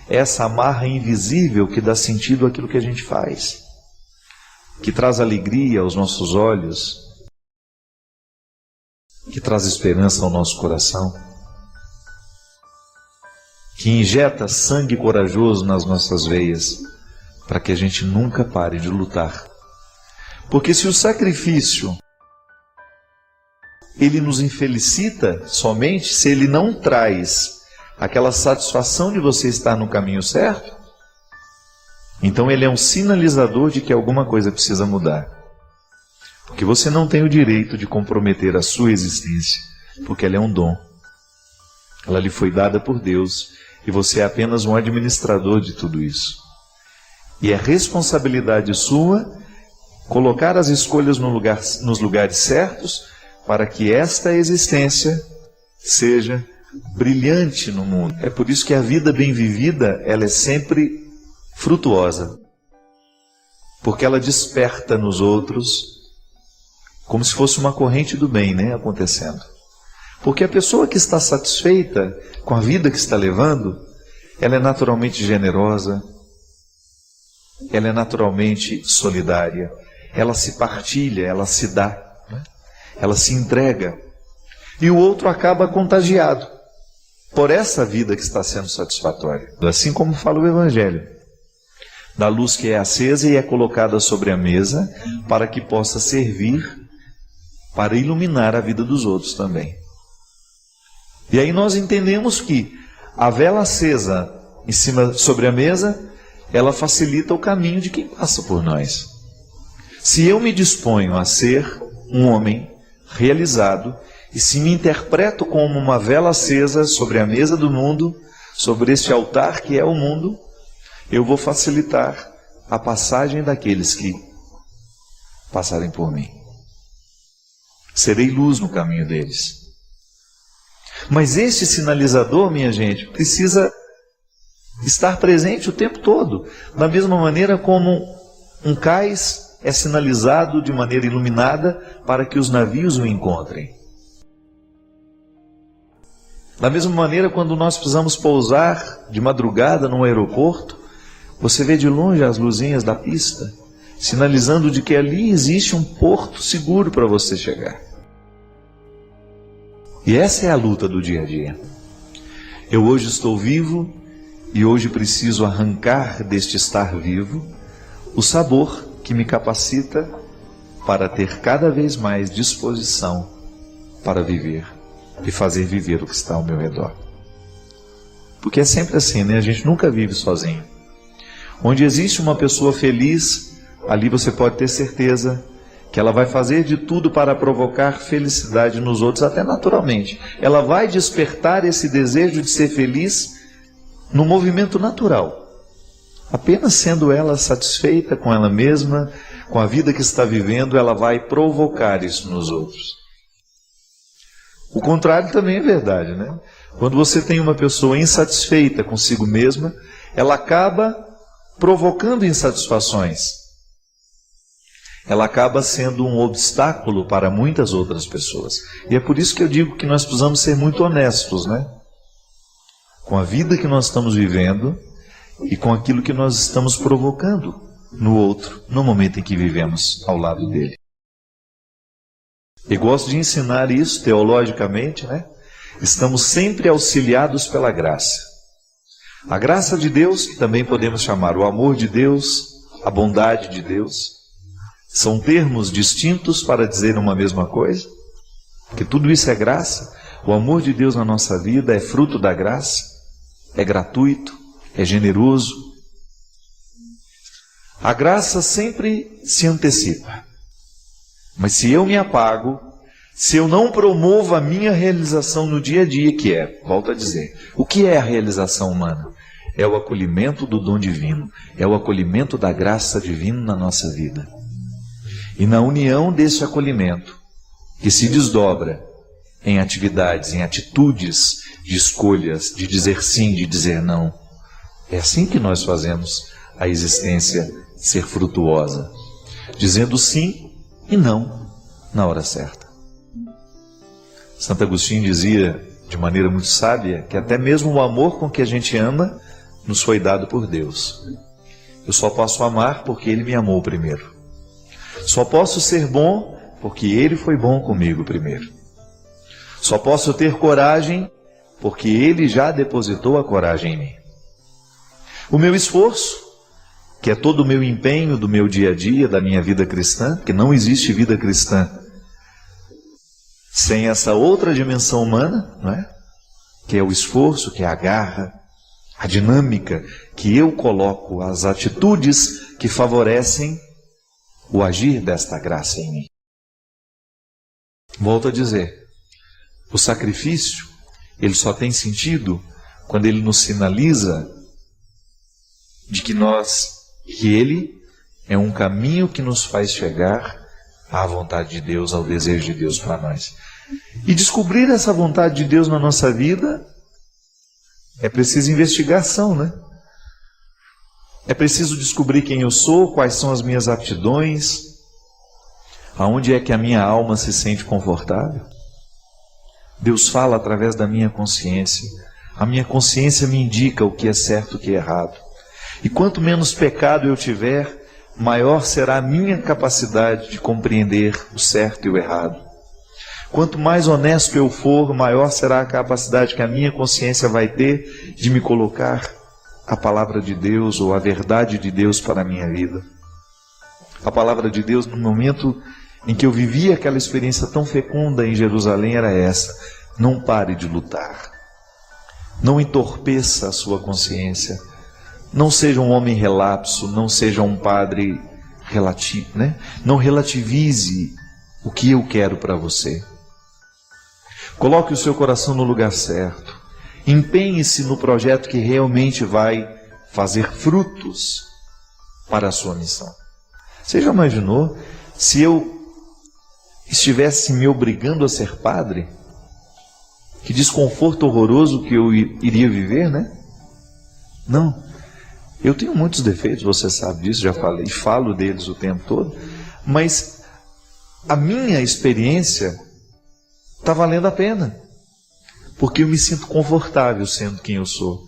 É essa amarra invisível que dá sentido àquilo que a gente faz, que traz alegria aos nossos olhos, que traz esperança ao nosso coração, que injeta sangue corajoso nas nossas veias, para que a gente nunca pare de lutar. Porque se o sacrifício ele nos infelicita somente se ele não traz aquela satisfação de você estar no caminho certo, então ele é um sinalizador de que alguma coisa precisa mudar. Porque você não tem o direito de comprometer a sua existência, porque ela é um dom. Ela lhe foi dada por Deus e você é apenas um administrador de tudo isso. E é responsabilidade sua colocar as escolhas nos lugares certos para que esta existência seja brilhante no mundo. É por isso que a vida bem vivida, ela é sempre frutuosa, porque ela desperta nos outros como se fosse uma corrente do bem, né, acontecendo. Porque a pessoa que está satisfeita com a vida que está levando, ela é naturalmente generosa, ela é naturalmente solidária, ela se partilha, ela se dá, né? Ela se entrega. E o outro acaba contagiado por essa vida que está sendo satisfatória. Assim como fala o Evangelho, da luz que é acesa e é colocada sobre a mesa para que possa servir para iluminar a vida dos outros também. E aí nós entendemos que a vela acesa em cima sobre a mesa, ela facilita o caminho de quem passa por nós. Se eu me disponho a ser um homem realizado, e se me interpreto como uma vela acesa sobre a mesa do mundo, sobre este altar que é o mundo, eu vou facilitar a passagem daqueles que passarem por mim. Serei luz no caminho deles. Mas este sinalizador, minha gente, precisa estar presente o tempo todo, da mesma maneira como um cais é sinalizado de maneira iluminada para que os navios o encontrem. Da mesma maneira, quando nós precisamos pousar de madrugada num aeroporto, você vê de longe as luzinhas da pista, sinalizando de que ali existe um porto seguro para você chegar. E essa é a luta do dia a dia. Eu hoje estou vivo e hoje preciso arrancar deste estar vivo o sabor que me capacita para ter cada vez mais disposição para viver e fazer viver o que está ao meu redor. Porque é sempre assim, né? A gente nunca vive sozinho. Onde existe uma pessoa feliz, ali você pode ter certeza que ela vai fazer de tudo para provocar felicidade nos outros, até naturalmente. Ela vai despertar esse desejo de ser feliz no movimento natural. Apenas sendo ela satisfeita com ela mesma, com a vida que está vivendo, ela vai provocar isso nos outros. O contrário também é verdade, né? Quando você tem uma pessoa insatisfeita consigo mesma, ela acaba provocando insatisfações. Ela acaba sendo um obstáculo para muitas outras pessoas. E é por isso que eu digo que nós precisamos ser muito honestos, né? Com a vida que nós estamos vivendo e com aquilo que nós estamos provocando no outro, no momento em que vivemos ao lado dele. E gosto de ensinar isso teologicamente, né? Estamos sempre auxiliados pela graça. A graça de Deus, que também podemos chamar o amor de Deus, a bondade de Deus, são termos distintos para dizer uma mesma coisa, porque tudo isso é graça. O amor de Deus na nossa vida é fruto da graça, é gratuito, é generoso. A graça sempre se antecipa. Mas se eu me apago, se eu não promovo a minha realização no dia a dia, que é, volto a dizer, o que é a realização humana? É o acolhimento do dom divino, é o acolhimento da graça divina na nossa vida. E na união desse acolhimento, que se desdobra em atividades, em atitudes de escolhas, de dizer sim, de dizer não, é assim que nós fazemos a existência ser frutuosa, dizendo sim e não na hora certa. Santo Agostinho dizia de maneira muito sábia, que até mesmo o amor com que a gente ama nos foi dado por Deus. Eu só posso amar porque Ele me amou primeiro. Só posso ser bom porque Ele foi bom comigo primeiro. Só posso ter coragem porque Ele já depositou a coragem em mim. O meu esforço, que é todo o meu empenho do meu dia a dia, da minha vida cristã, porque não existe vida cristã sem essa outra dimensão humana, não é? Que é o esforço, que é a garra, a dinâmica que eu coloco, as atitudes que favorecem o agir desta graça em mim. Volto a dizer, o sacrifício, ele só tem sentido quando ele nos sinaliza de que ele é um caminho que nos faz chegar à vontade de Deus, ao desejo de Deus para nós. E descobrir essa vontade de Deus na nossa vida é preciso investigação, né? É preciso descobrir quem eu sou, quais são as minhas aptidões, aonde é que a minha alma se sente confortável. Deus fala através da minha consciência. A minha consciência me indica o que é certo e o que é errado. E quanto menos pecado eu tiver, maior será a minha capacidade de compreender o certo e o errado. Quanto mais honesto eu for, maior será a capacidade que a minha consciência vai ter de me colocar a palavra de Deus ou a verdade de Deus para a minha vida. A palavra de Deus, no momento em que eu vivi aquela experiência tão fecunda em Jerusalém, era essa: não pare de lutar. Não entorpeça a sua consciência. Não seja um homem relapso, não seja um padre relativo, né? Não relativize o que eu quero para você. Coloque o seu coração no lugar certo. Empenhe-se no projeto que realmente vai fazer frutos para a sua missão. Você já imaginou se eu estivesse me obrigando a ser padre? Que desconforto horroroso que eu iria viver, né? Não. Eu tenho muitos defeitos, você sabe disso, já falei, e falo deles o tempo todo, mas a minha experiência está valendo a pena, porque eu me sinto confortável sendo quem eu sou.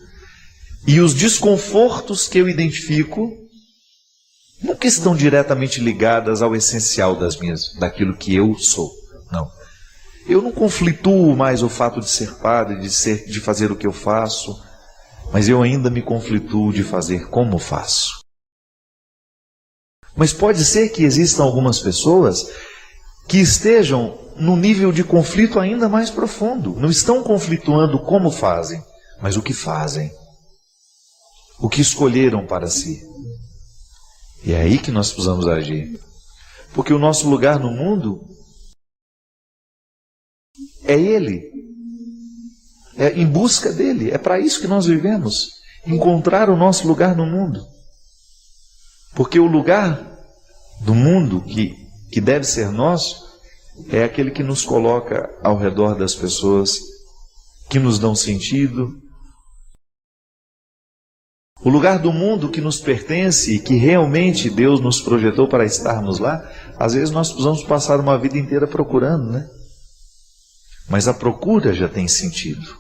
E os desconfortos que eu identifico nunca estão diretamente ligadas ao essencial daquilo que eu sou. Não. Eu não conflituo mais o fato de ser padre, de fazer o que eu faço, mas eu ainda me conflituo de fazer como faço. Mas pode ser que existam algumas pessoas que estejam num nível de conflito ainda mais profundo. Não estão conflituando como fazem, mas o que fazem. O que escolheram para si. E é aí que nós precisamos agir. Porque o nosso lugar no mundo é Ele. É em busca dele. É para isso que nós vivemos. Encontrar o nosso lugar no mundo. Porque o lugar do mundo que deve ser nosso é aquele que nos coloca ao redor das pessoas, que nos dão sentido. O lugar do mundo que nos pertence e que realmente Deus nos projetou para estarmos lá, às vezes nós precisamos passar uma vida inteira procurando, né? Mas a procura já tem sentido.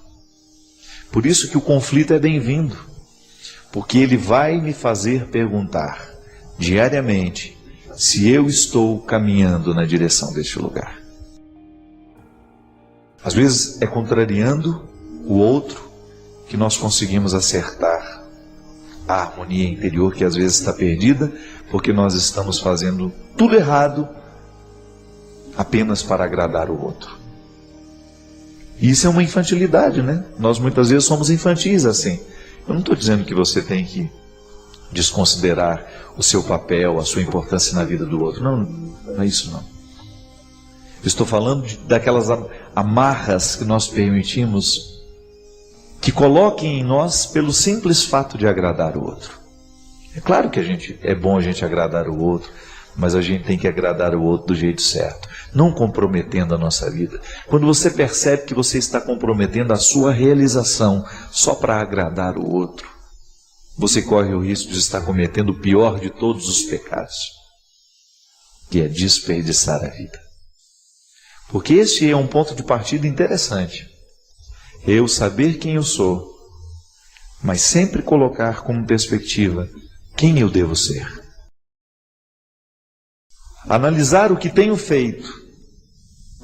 Por isso que o conflito é bem-vindo, porque ele vai me fazer perguntar diariamente se eu estou caminhando na direção deste lugar. Às vezes é contrariando o outro que nós conseguimos acertar a harmonia interior que às vezes está perdida, porque nós estamos fazendo tudo errado apenas para agradar o outro. E isso é uma infantilidade, né? Nós muitas vezes somos infantis assim. Eu não estou dizendo que você tem que desconsiderar o seu papel, a sua importância na vida do outro. Não, não é isso não. Eu estou falando daquelas amarras que nós permitimos que coloquem em nós pelo simples fato de agradar o outro. É claro que é bom a gente agradar o outro, mas a gente tem que agradar o outro do jeito certo, não comprometendo a nossa vida. Quando você percebe que você está comprometendo a sua realização só para agradar o outro, você corre o risco de estar cometendo o pior de todos os pecados, que é desperdiçar a vida. Porque esse é um ponto de partida interessante. eu saber quem eu sou, mas sempre colocar como perspectiva quem eu devo ser. Analisar o que tenho feito,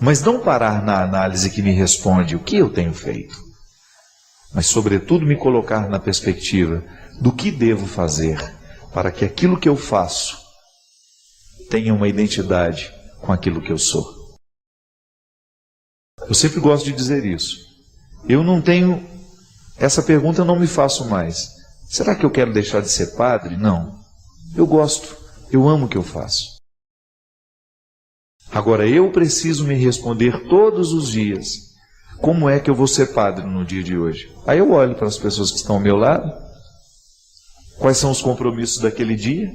mas não parar na análise que me responde o que eu tenho feito, mas sobretudo me colocar na perspectiva do que devo fazer para que aquilo que eu faço tenha uma identidade com aquilo que eu sou. Eu sempre gosto de dizer isso. Eu não tenho, essa pergunta eu não me faço mais. Será que eu quero deixar de ser padre? Não. Eu gosto, eu amo o que eu faço. Agora eu preciso me responder todos os dias, como é que eu vou ser padre no dia de hoje? Aí eu olho para as pessoas que estão ao meu lado, quais são os compromissos daquele dia,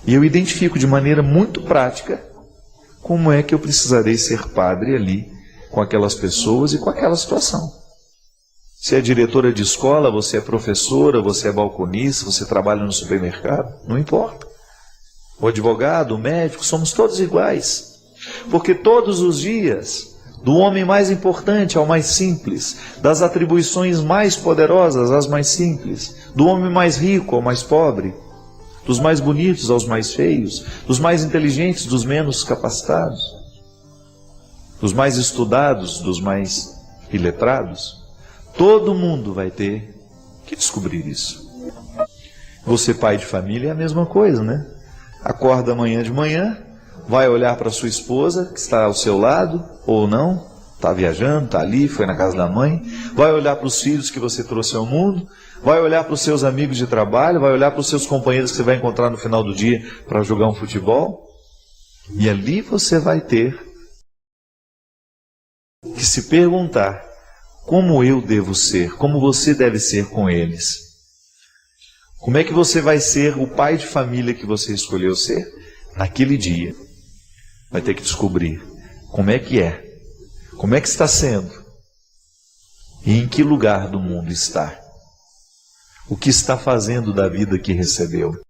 e eu identifico de maneira muito prática como é que eu precisarei ser padre ali, com aquelas pessoas e com aquela situação. Se é diretora de escola, você é professora, você é balconista, você trabalha no supermercado, não importa. O advogado, o médico, somos todos iguais. Porque todos os dias, do homem mais importante ao mais simples, das atribuições mais poderosas às mais simples, do homem mais rico ao mais pobre, dos mais bonitos aos mais feios, dos mais inteligentes, dos menos capacitados, dos mais estudados, dos mais iletrados, todo mundo vai ter que descobrir isso. Você, pai de família, é a mesma coisa, né? Acorda amanhã de manhã, vai olhar para sua esposa, que está ao seu lado, ou não, está viajando, está ali, foi na casa da mãe, vai olhar para os filhos que você trouxe ao mundo, vai olhar para os seus amigos de trabalho, vai olhar para os seus companheiros que você vai encontrar no final do dia para jogar um futebol, e ali você vai ter que se perguntar como eu devo ser, como você deve ser com eles. Como é que você vai ser o pai de família que você escolheu ser naquele dia? Vai ter que descobrir como é, como é que está sendo e em que lugar do mundo está. O que está fazendo da vida que recebeu? O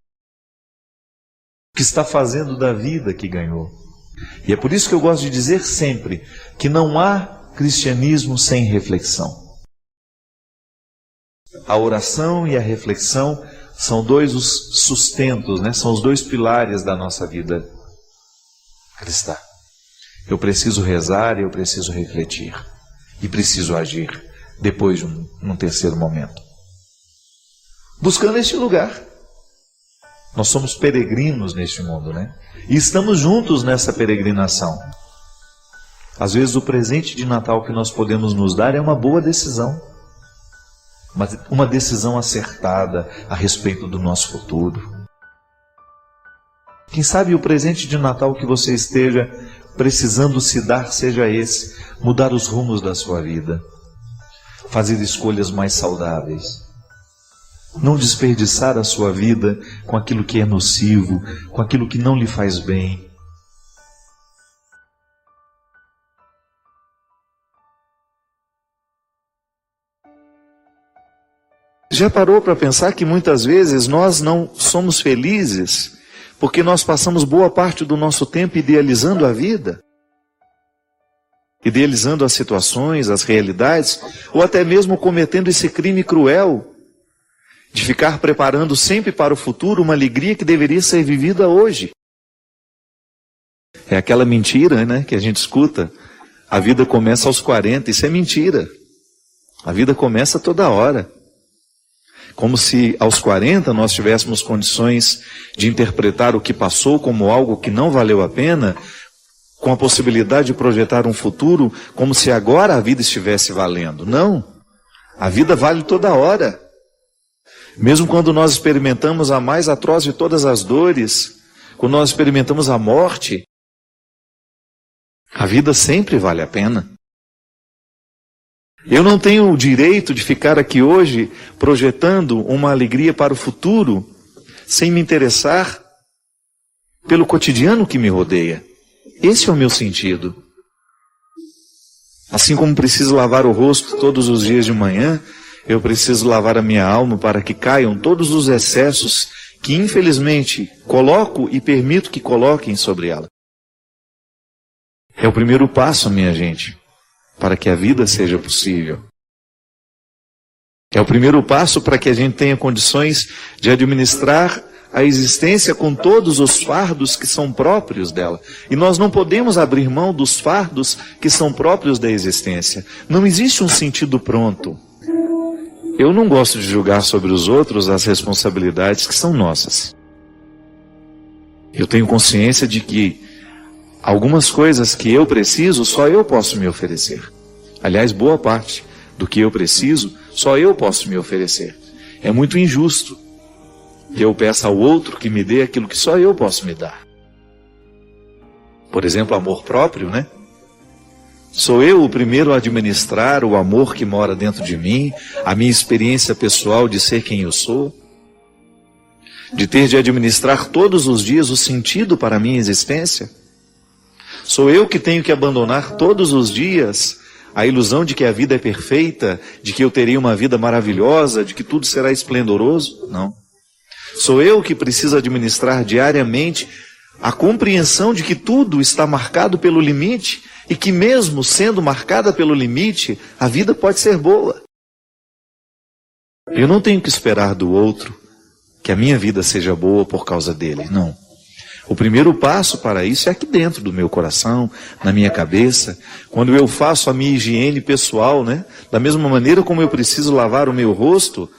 que está fazendo da vida que ganhou? E é por isso que eu gosto de dizer sempre que não há cristianismo sem reflexão. A oração e a reflexão são dois os sustentos, né? São os dois pilares da nossa vida cristã. Eu preciso rezar e eu preciso refletir. E preciso agir depois de um terceiro momento. Buscando este lugar. Nós somos peregrinos neste mundo, né? E estamos juntos nessa peregrinação. Às vezes o presente de Natal que nós podemos nos dar é uma boa decisão. Uma decisão acertada a respeito do nosso futuro. Quem sabe o presente de Natal que você esteja precisando se dar seja esse: mudar os rumos da sua vida, fazer escolhas mais saudáveis, não desperdiçar a sua vida com aquilo que é nocivo, com aquilo que não lhe faz bem. Já parou para pensar que muitas vezes nós não somos felizes porque nós passamos boa parte do nosso tempo idealizando a vida? Idealizando as situações, as realidades, ou até mesmo cometendo esse crime cruel de ficar preparando sempre para o futuro uma alegria que deveria ser vivida hoje. É aquela mentira, né, que a gente escuta. A vida começa aos 40, isso é mentira. A vida começa toda hora. Como se aos 40 nós tivéssemos condições de interpretar o que passou como algo que não valeu a pena, com a possibilidade de projetar um futuro como se agora a vida estivesse valendo. Não, a vida vale toda hora. Mesmo quando nós experimentamos a mais atroz de todas as dores, quando nós experimentamos a morte, a vida sempre vale a pena. Eu não tenho o direito de ficar aqui hoje projetando uma alegria para o futuro sem me interessar pelo cotidiano que me rodeia. Esse é o meu sentido. Assim como preciso lavar o rosto todos os dias de manhã, eu preciso lavar a minha alma para que caiam todos os excessos que infelizmente coloco e permito que coloquem sobre ela. É o primeiro passo, minha gente, para que a vida seja possível. É o primeiro passo para que a gente tenha condições de administrar a existência com todos os fardos que são próprios dela. E nós não podemos abrir mão dos fardos que são próprios da existência. Não existe um sentido pronto. Eu não gosto de julgar sobre os outros as responsabilidades que são nossas. Eu tenho consciência de que algumas coisas que eu preciso, só eu posso me oferecer. Aliás, boa parte do que eu preciso, só eu posso me oferecer. É muito injusto que eu peça ao outro que me dê aquilo que só eu posso me dar. Por exemplo, amor próprio, né? Sou eu o primeiro a administrar o amor que mora dentro de mim, a minha experiência pessoal de ser quem eu sou, de ter de administrar todos os dias o sentido para a minha existência. Sou eu que tenho que abandonar todos os dias a ilusão de que a vida é perfeita, de que eu terei uma vida maravilhosa, de que tudo será esplendoroso. Não. Sou eu que preciso administrar diariamente a compreensão de que tudo está marcado pelo limite e que mesmo sendo marcada pelo limite, a vida pode ser boa. Eu não tenho que esperar do outro que a minha vida seja boa por causa dele, não. O primeiro passo para isso é aqui dentro do meu coração, na minha cabeça, quando eu faço a minha higiene pessoal, né? Da mesma maneira como eu preciso lavar o meu rosto,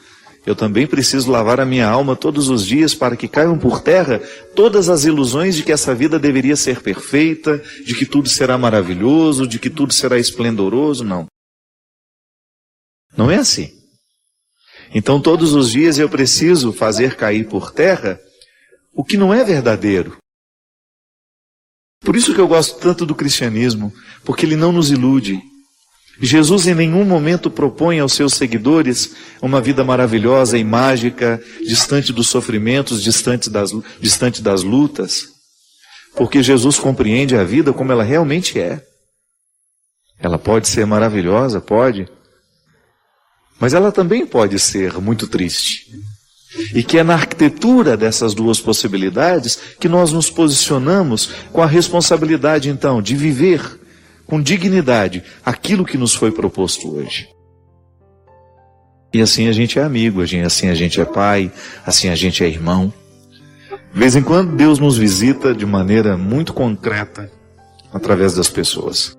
eu também preciso lavar a minha alma todos os dias para que caiam por terra todas as ilusões de que essa vida deveria ser perfeita, de que tudo será maravilhoso, de que tudo será esplendoroso. Não. Não é assim. Então todos os dias eu preciso fazer cair por terra o que não é verdadeiro. Por isso que eu gosto tanto do cristianismo, porque ele não nos ilude. Jesus em nenhum momento propõe aos seus seguidores uma vida maravilhosa e mágica, distante dos sofrimentos, distante das lutas, porque Jesus compreende a vida como ela realmente é. Ela pode ser maravilhosa, pode, mas ela também pode ser muito triste. E que é na arquitetura dessas duas possibilidades que nós nos posicionamos com a responsabilidade, então, de viver com dignidade aquilo que nos foi proposto hoje. E assim a gente é amigo, assim a gente é pai, assim a gente é irmão. De vez em quando Deus nos visita de maneira muito concreta através das pessoas.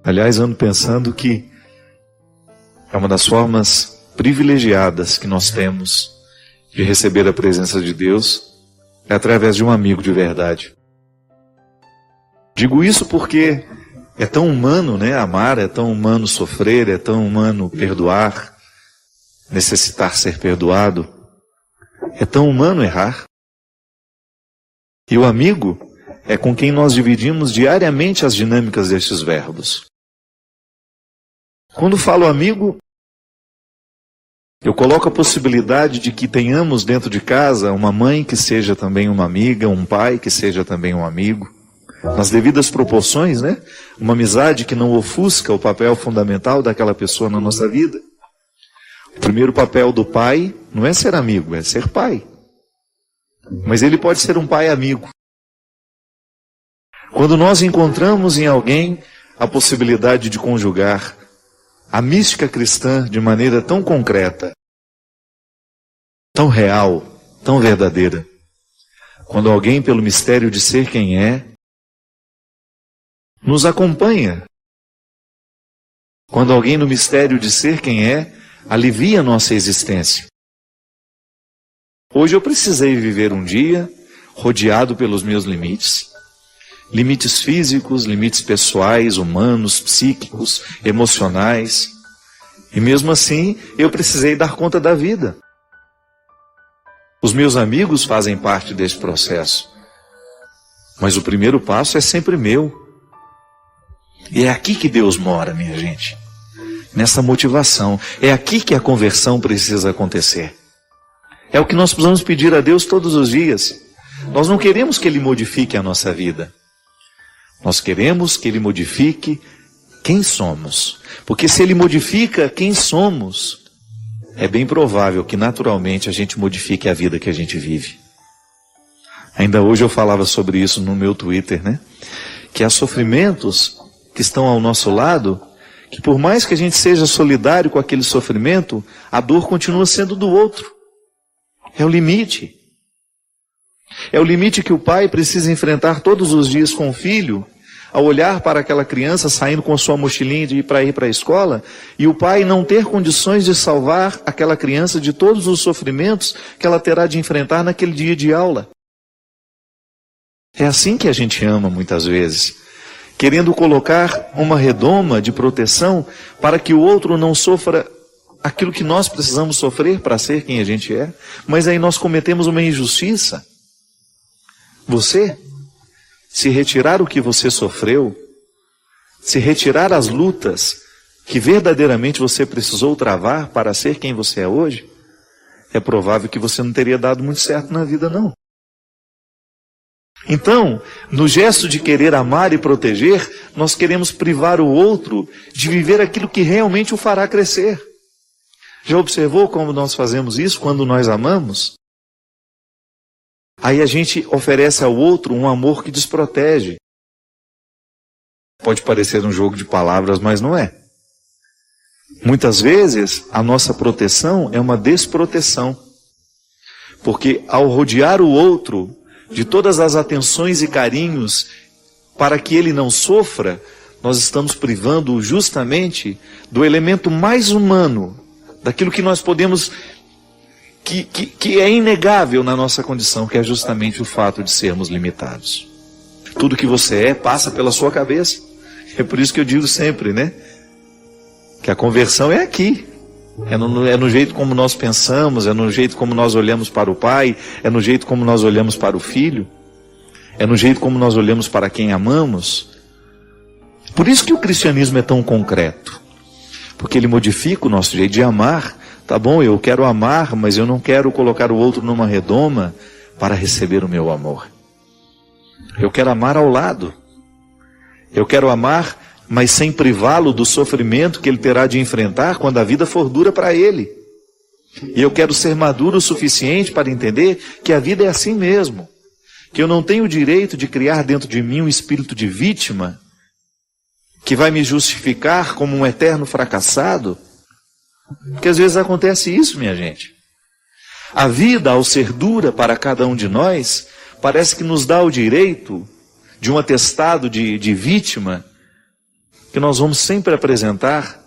Aliás, ando pensando que é uma das formas privilegiadas que nós temos de receber a presença de Deus é através de um amigo de verdade. Digo isso porque é tão humano, né, amar, é tão humano sofrer, é tão humano perdoar, necessitar ser perdoado, é tão humano errar. E o amigo é com quem nós dividimos diariamente as dinâmicas destes verbos. Quando falo amigo, eu coloco a possibilidade de que tenhamos dentro de casa uma mãe que seja também uma amiga, um pai que seja também um amigo. Nas devidas proporções, né? Uma amizade que não ofusca o papel fundamental daquela pessoa na nossa vida. O primeiro papel do pai não é ser amigo, é ser pai. Mas ele pode ser um pai amigo. Quando nós encontramos em alguém a possibilidade de conjugar a mística cristã de maneira tão concreta, tão real, tão verdadeira, quando alguém, pelo mistério de ser quem é, nos acompanha. Quando alguém no mistério de ser quem é, alivia a nossa existência. Hoje eu precisei viver um dia rodeado pelos meus limites. Limites físicos, limites pessoais, humanos, psíquicos, emocionais. E mesmo assim, eu precisei dar conta da vida. Os meus amigos fazem parte desse processo. Mas o primeiro passo é sempre meu. E é aqui que Deus mora, minha gente. Nessa motivação. É aqui que a conversão precisa acontecer. É o que nós precisamos pedir a Deus todos os dias. Nós não queremos que Ele modifique a nossa vida. Nós queremos que Ele modifique quem somos. Porque se Ele modifica quem somos, é bem provável que naturalmente a gente modifique a vida que a gente vive. Ainda hoje eu falava sobre isso no meu Twitter, né? Que há sofrimentos que estão ao nosso lado, que por mais que a gente seja solidário com aquele sofrimento, a dor continua sendo do outro. É o limite. É o limite que o pai precisa enfrentar todos os dias com o filho, ao olhar para aquela criança saindo com a sua mochilinha para ir para a escola, e o pai não ter condições de salvar aquela criança de todos os sofrimentos que ela terá de enfrentar naquele dia de aula. É assim que a gente ama muitas vezes, querendo colocar uma redoma de proteção para que o outro não sofra aquilo que nós precisamos sofrer para ser quem a gente é, mas aí nós cometemos uma injustiça. Você, se retirar o que você sofreu, se retirar as lutas que verdadeiramente você precisou travar para ser quem você é hoje, é provável que você não teria dado muito certo na vida, não. Então, no gesto de querer amar e proteger, nós queremos privar o outro de viver aquilo que realmente o fará crescer. Já observou como nós fazemos isso quando nós amamos? Aí a gente oferece ao outro um amor que desprotege. Pode parecer um jogo de palavras, mas não é. Muitas vezes, a nossa proteção é uma desproteção. Porque ao rodear o outro de todas as atenções e carinhos para que ele não sofra, nós estamos privando-o justamente do elemento mais humano, daquilo que nós podemos, que é inegável na nossa condição, que é justamente o fato de sermos limitados. Tudo que você é passa pela sua cabeça. É por isso que eu digo sempre, né? Que a conversão é aqui. É no jeito como nós pensamos, é no jeito como nós olhamos para o pai, é no jeito como nós olhamos para o filho, é no jeito como nós olhamos para quem amamos. Por isso que o cristianismo é tão concreto. Porque ele modifica o nosso jeito de amar. Tá bom, eu quero amar, mas eu não quero colocar o outro numa redoma para receber o meu amor. Eu quero amar ao lado. Eu quero amar, mas sem privá-lo do sofrimento que ele terá de enfrentar quando a vida for dura para ele. E eu quero ser maduro o suficiente para entender que a vida é assim mesmo. Que eu não tenho o direito de criar dentro de mim um espírito de vítima que vai me justificar como um eterno fracassado. Porque às vezes acontece isso, minha gente. A vida, ao ser dura para cada um de nós, parece que nos dá o direito de um atestado de vítima que nós vamos sempre apresentar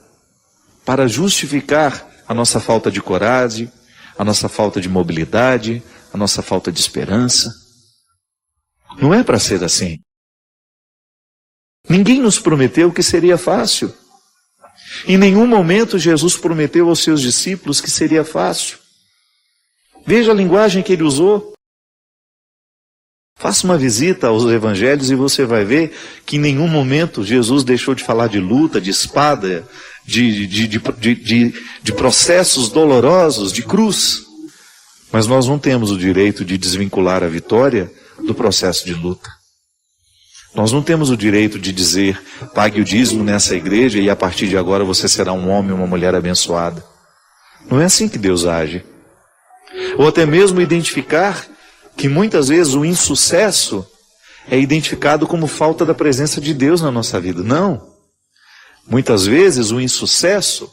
para justificar a nossa falta de coragem, a nossa falta de mobilidade, a nossa falta de esperança. Não é para ser assim. Ninguém nos prometeu que seria fácil. Em nenhum momento Jesus prometeu aos seus discípulos que seria fácil. Veja a linguagem que ele usou. Faça uma visita aos evangelhos e você vai ver que em nenhum momento Jesus deixou de falar de luta, de espada, de processos dolorosos, de cruz. Mas nós não temos o direito de desvincular a vitória do processo de luta. Nós não temos o direito de dizer, pague o dízimo nessa igreja e a partir de agora você será um homem ou uma mulher abençoada. Não é assim que Deus age. Ou até mesmo identificar que muitas vezes o insucesso é identificado como falta da presença de Deus na nossa vida. Não. Muitas vezes o insucesso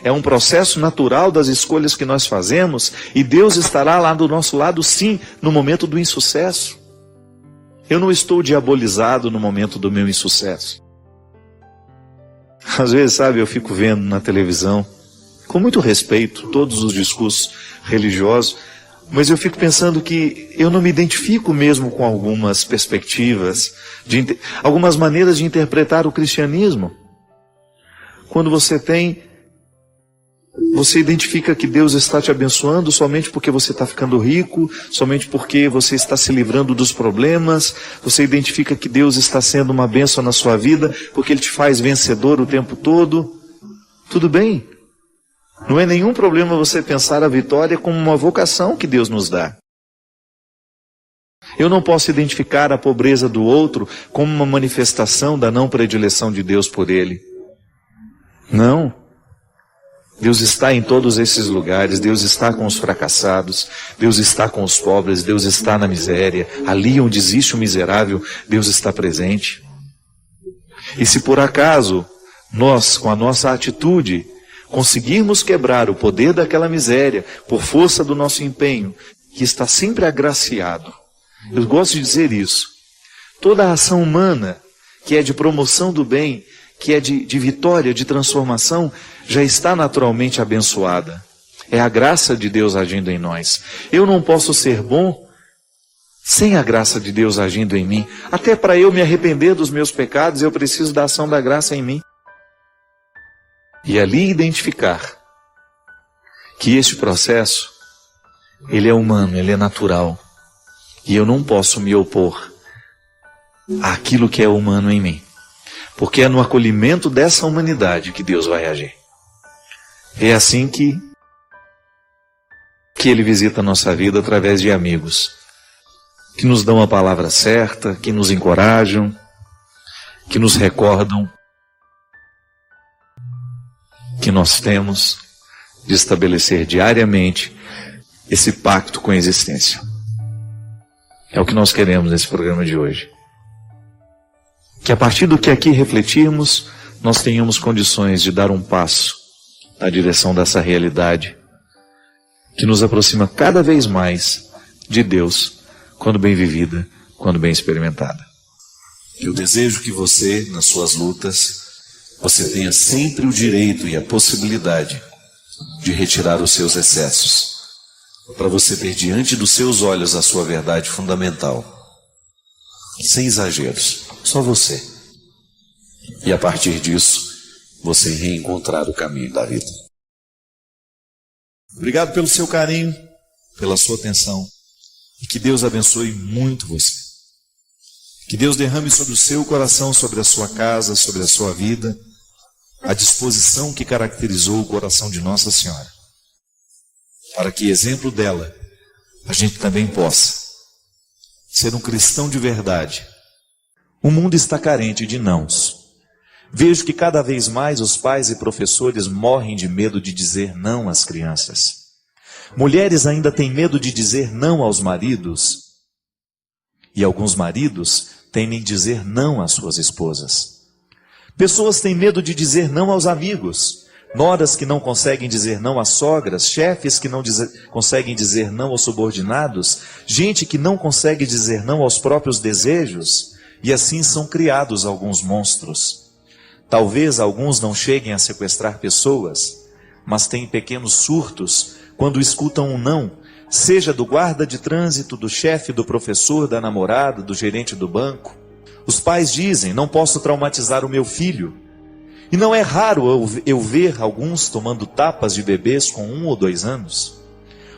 é um processo natural das escolhas que nós fazemos e Deus estará lá do nosso lado, sim, no momento do insucesso. Eu não estou diabolizado no momento do meu insucesso. Às vezes, sabe, eu fico vendo na televisão, com muito respeito, todos os discursos religiosos, mas eu fico pensando que eu não me identifico mesmo com algumas perspectivas, algumas maneiras de interpretar o cristianismo. Quando você identifica que Deus está te abençoando somente porque você está ficando rico, somente porque você está se livrando dos problemas, você identifica que Deus está sendo uma bênção na sua vida, porque Ele te faz vencedor o tempo todo. Tudo bem. Não é nenhum problema você pensar a vitória como uma vocação que Deus nos dá. Eu não posso identificar a pobreza do outro como uma manifestação da não predileção de Deus por ele. Não. Deus está em todos esses lugares, Deus está com os fracassados, Deus está com os pobres, Deus está na miséria. Ali onde existe o miserável, Deus está presente. E se por acaso nós, com a nossa atitude, conseguirmos quebrar o poder daquela miséria por força do nosso empenho, que está sempre agraciado. Eu gosto de dizer isso. Toda a ação humana, que é de promoção do bem, que é de vitória, de transformação, já está naturalmente abençoada. É a graça de Deus agindo em nós. Eu não posso ser bom sem a graça de Deus agindo em mim. Até para eu me arrepender dos meus pecados, eu preciso da ação da graça em mim. E ali identificar que este processo, ele é humano, ele é natural. E eu não posso me opor àquilo que é humano em mim. Porque é no acolhimento dessa humanidade que Deus vai agir. É assim que Ele visita a nossa vida através de amigos, que nos dão a palavra certa, que nos encorajam, que nos recordam que nós temos de estabelecer diariamente esse pacto com a existência. É o que nós queremos nesse programa de hoje. Que a partir do que aqui refletirmos, nós tenhamos condições de dar um passo na direção dessa realidade que nos aproxima cada vez mais de Deus, quando bem vivida, quando bem experimentada. Eu desejo que você, nas suas lutas, você tenha sempre o direito e a possibilidade de retirar os seus excessos, para você ter diante dos seus olhos a sua verdade fundamental, sem exageros, só você. E a partir disso, você reencontrar o caminho da vida. Obrigado pelo seu carinho, pela sua atenção. E que Deus abençoe muito você. Que Deus derrame sobre o seu coração, sobre a sua casa, sobre a sua vida, a disposição que caracterizou o coração de Nossa Senhora. Para que, exemplo dela, a gente também possa ser um cristão de verdade. O mundo está carente de nãos. Vejo que cada vez mais os pais e professores morrem de medo de dizer não às crianças. Mulheres ainda têm medo de dizer não aos maridos. E alguns maridos temem dizer não às suas esposas. Pessoas têm medo de dizer não aos amigos. Noras que não conseguem dizer não às sogras, chefes que não conseguem dizer não aos subordinados, gente que não consegue dizer não aos próprios desejos. E assim são criados alguns monstros. Talvez alguns não cheguem a sequestrar pessoas, mas têm pequenos surtos quando escutam um não, seja do guarda de trânsito, do chefe, do professor, da namorada, do gerente do banco. Os pais dizem, não posso traumatizar o meu filho. E não é raro eu ver alguns tomando tapas de bebês com 1 ou 2 anos.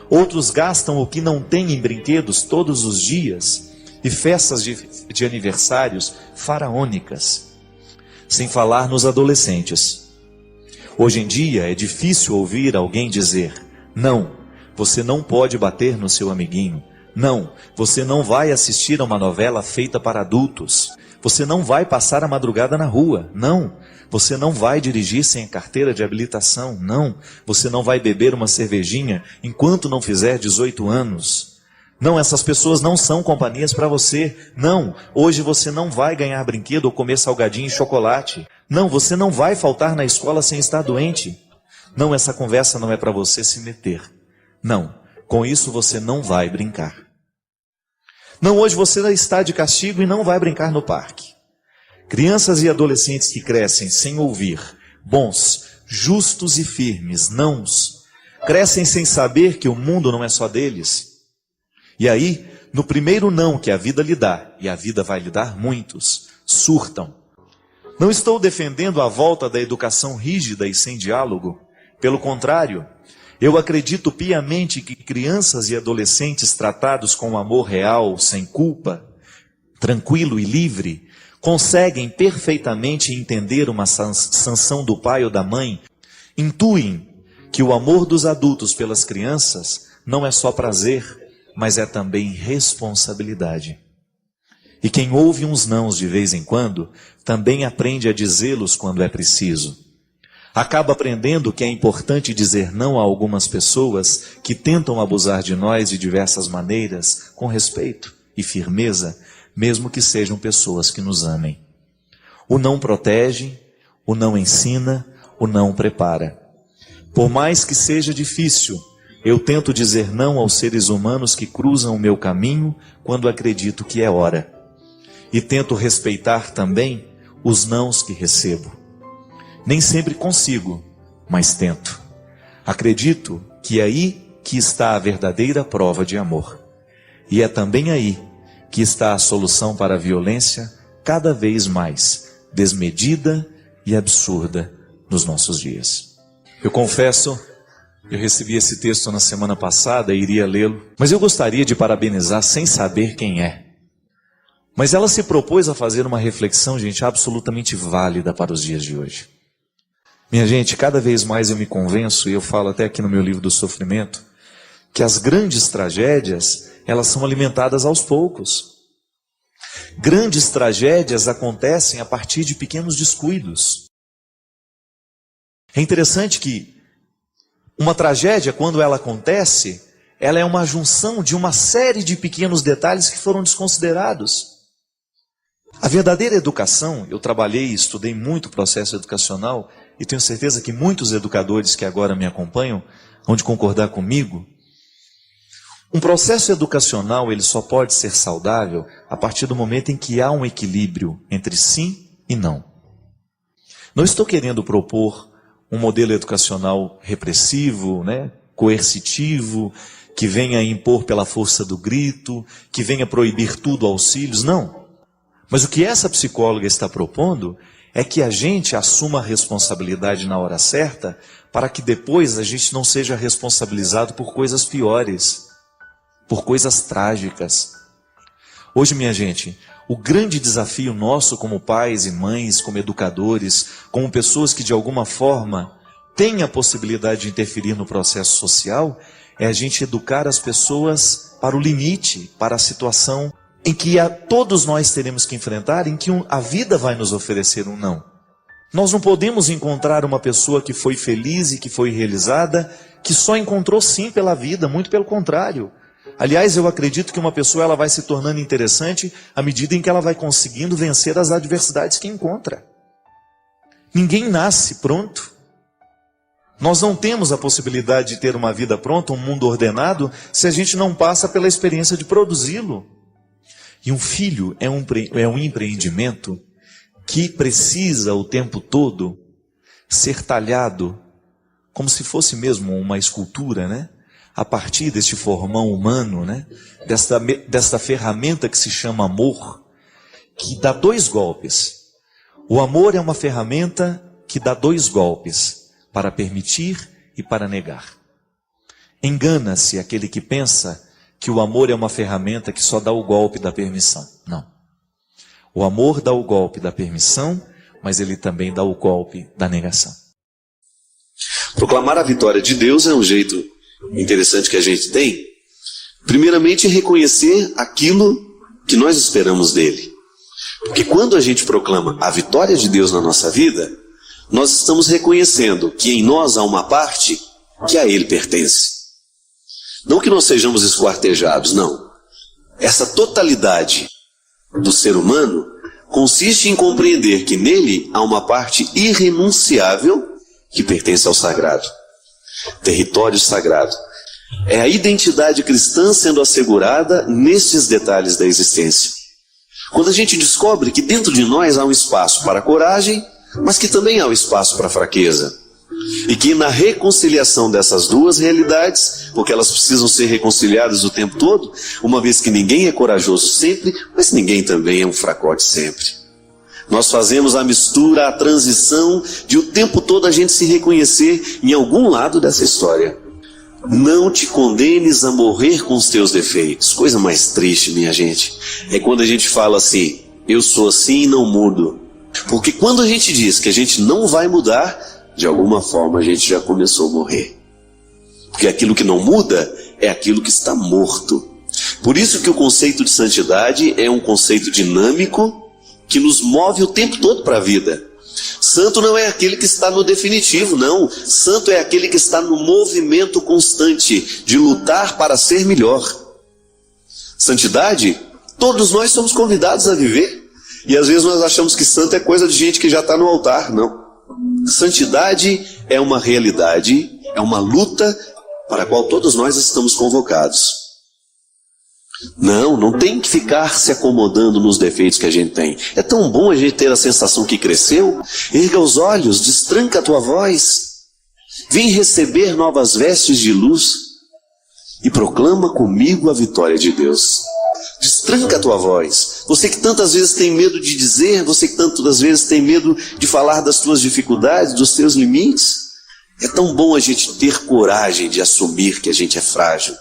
Outros gastam o que não têm em brinquedos todos os dias e festas de aniversários faraônicas. Sem falar nos adolescentes. Hoje em dia é difícil ouvir alguém dizer, não, você não pode bater no seu amiguinho. Não, você não vai assistir a uma novela feita para adultos. Você não vai passar a madrugada na rua. Não, você não vai dirigir sem carteira de habilitação. Não, você não vai beber uma cervejinha enquanto não fizer 18 anos. Não, essas pessoas não são companhias para você. Não, hoje você não vai ganhar brinquedo ou comer salgadinho e chocolate. Não, você não vai faltar na escola sem estar doente. Não, essa conversa não é para você se meter. Não, com isso você não vai brincar. Não, hoje você está de castigo e não vai brincar no parque. Crianças e adolescentes que crescem sem ouvir bons, justos e firmes nãos, crescem sem saber que o mundo não é só deles. E aí, no primeiro não que a vida lhe dá, e a vida vai lhe dar muitos, surtam. Não estou defendendo a volta da educação rígida e sem diálogo. Pelo contrário, eu acredito piamente que crianças e adolescentes tratados com amor real, sem culpa, tranquilo e livre, conseguem perfeitamente entender uma sanção do pai ou da mãe, intuem que o amor dos adultos pelas crianças não é só prazer, mas é também responsabilidade. E quem ouve uns nãos de vez em quando, também aprende a dizê-los quando é preciso. Acaba aprendendo que é importante dizer não a algumas pessoas que tentam abusar de nós de diversas maneiras, com respeito e firmeza, mesmo que sejam pessoas que nos amem. O não protege, o não ensina, o não prepara. Por mais que seja difícil, eu tento dizer não aos seres humanos que cruzam o meu caminho quando acredito que é hora. E tento respeitar também os nãos que recebo. Nem sempre consigo, mas tento. Acredito que é aí que está a verdadeira prova de amor. E é também aí que está a solução para a violência cada vez mais desmedida e absurda nos nossos dias. Eu confesso, eu recebi esse texto na semana passada e iria lê-lo, mas eu gostaria de parabenizar sem saber quem é. Mas ela se propôs a fazer uma reflexão, gente, absolutamente válida para os dias de hoje. Minha gente, cada vez mais eu me convenço, e eu falo até aqui no meu livro do sofrimento, que as grandes tragédias, elas são alimentadas aos poucos. Grandes tragédias acontecem a partir de pequenos descuidos. É interessante que uma tragédia, quando ela acontece, ela é uma junção de uma série de pequenos detalhes que foram desconsiderados. A verdadeira educação, eu trabalhei e estudei muito o processo educacional, e tenho certeza que muitos educadores que agora me acompanham vão de concordar comigo. Um processo educacional, ele só pode ser saudável a partir do momento em que há um equilíbrio entre sim e não. Não estou querendo propor um modelo educacional repressivo, coercitivo, que venha impor pela força do grito, que venha proibir tudo aos filhos, não. Mas o que essa psicóloga está propondo é que a gente assuma a responsabilidade na hora certa, para que depois a gente não seja responsabilizado por coisas piores, por coisas trágicas. Hoje, minha gente, o grande desafio nosso como pais e mães, como educadores, como pessoas que de alguma forma têm a possibilidade de interferir no processo social, é a gente educar as pessoas para o limite, para a situação em que todos nós teremos que enfrentar, em que a vida vai nos oferecer um não. Nós não podemos encontrar uma pessoa que foi feliz e que foi realizada, que só encontrou sim pela vida, muito pelo contrário. Aliás, eu acredito que uma pessoa ela vai se tornando interessante à medida em que ela vai conseguindo vencer as adversidades que encontra. Ninguém nasce pronto. Nós não temos a possibilidade de ter uma vida pronta, um mundo ordenado, se a gente não passa pela experiência de produzi-lo. E um filho é um empreendimento que precisa o tempo todo ser talhado como se fosse mesmo uma escultura, a partir deste formão humano, desta ferramenta que se chama amor, que dá 2 golpes. O amor é uma ferramenta que dá 2 golpes, para permitir e para negar. Engana-se aquele que pensa que o amor é uma ferramenta que só dá o golpe da permissão. Não. O amor dá o golpe da permissão, mas ele também dá o golpe da negação. Proclamar a vitória de Deus é um jeito interessante que a gente tem. Primeiramente, reconhecer aquilo que nós esperamos dele. Porque quando a gente proclama a vitória de Deus na nossa vida, nós estamos reconhecendo que em nós há uma parte que a ele pertence. Não que nós sejamos esquartejados, não. Essa totalidade do ser humano consiste em compreender que nele há uma parte irrenunciável que pertence ao sagrado. Território sagrado. É a identidade cristã sendo assegurada nestes detalhes da existência. Quando a gente descobre que dentro de nós há um espaço para a coragem, mas que também há um espaço para a fraqueza. E que na reconciliação dessas duas realidades, porque elas precisam ser reconciliadas o tempo todo, uma vez que ninguém é corajoso sempre, mas ninguém também é um fracote sempre. Nós fazemos a mistura, a transição de o tempo todo a gente se reconhecer em algum lado dessa história. Não te condenes a morrer com os teus defeitos. Coisa mais triste, minha gente, é quando a gente fala assim, eu sou assim e não mudo. Porque quando a gente diz que a gente não vai mudar, de alguma forma a gente já começou a morrer. Porque aquilo que não muda é aquilo que está morto. Por isso que o conceito de santidade é um conceito dinâmico que nos move o tempo todo para a vida. Santo não é aquele que está no definitivo, não. Santo é aquele que está no movimento constante de lutar para ser melhor. Santidade, todos nós somos convidados a viver. E às vezes nós achamos que santo é coisa de gente que já está no altar. Não. Santidade é uma realidade, é uma luta para a qual todos nós estamos convocados. Não tem que ficar se acomodando nos defeitos que a gente tem. É tão bom a gente ter a sensação que cresceu. Erga os olhos, destranca a tua voz. Vem receber novas vestes de luz e proclama comigo a vitória de Deus. Destranca a tua voz. Você que tantas vezes tem medo de dizer, você que tantas vezes tem medo de falar das tuas dificuldades, dos teus limites. É tão bom a gente ter coragem de assumir que a gente é frágil.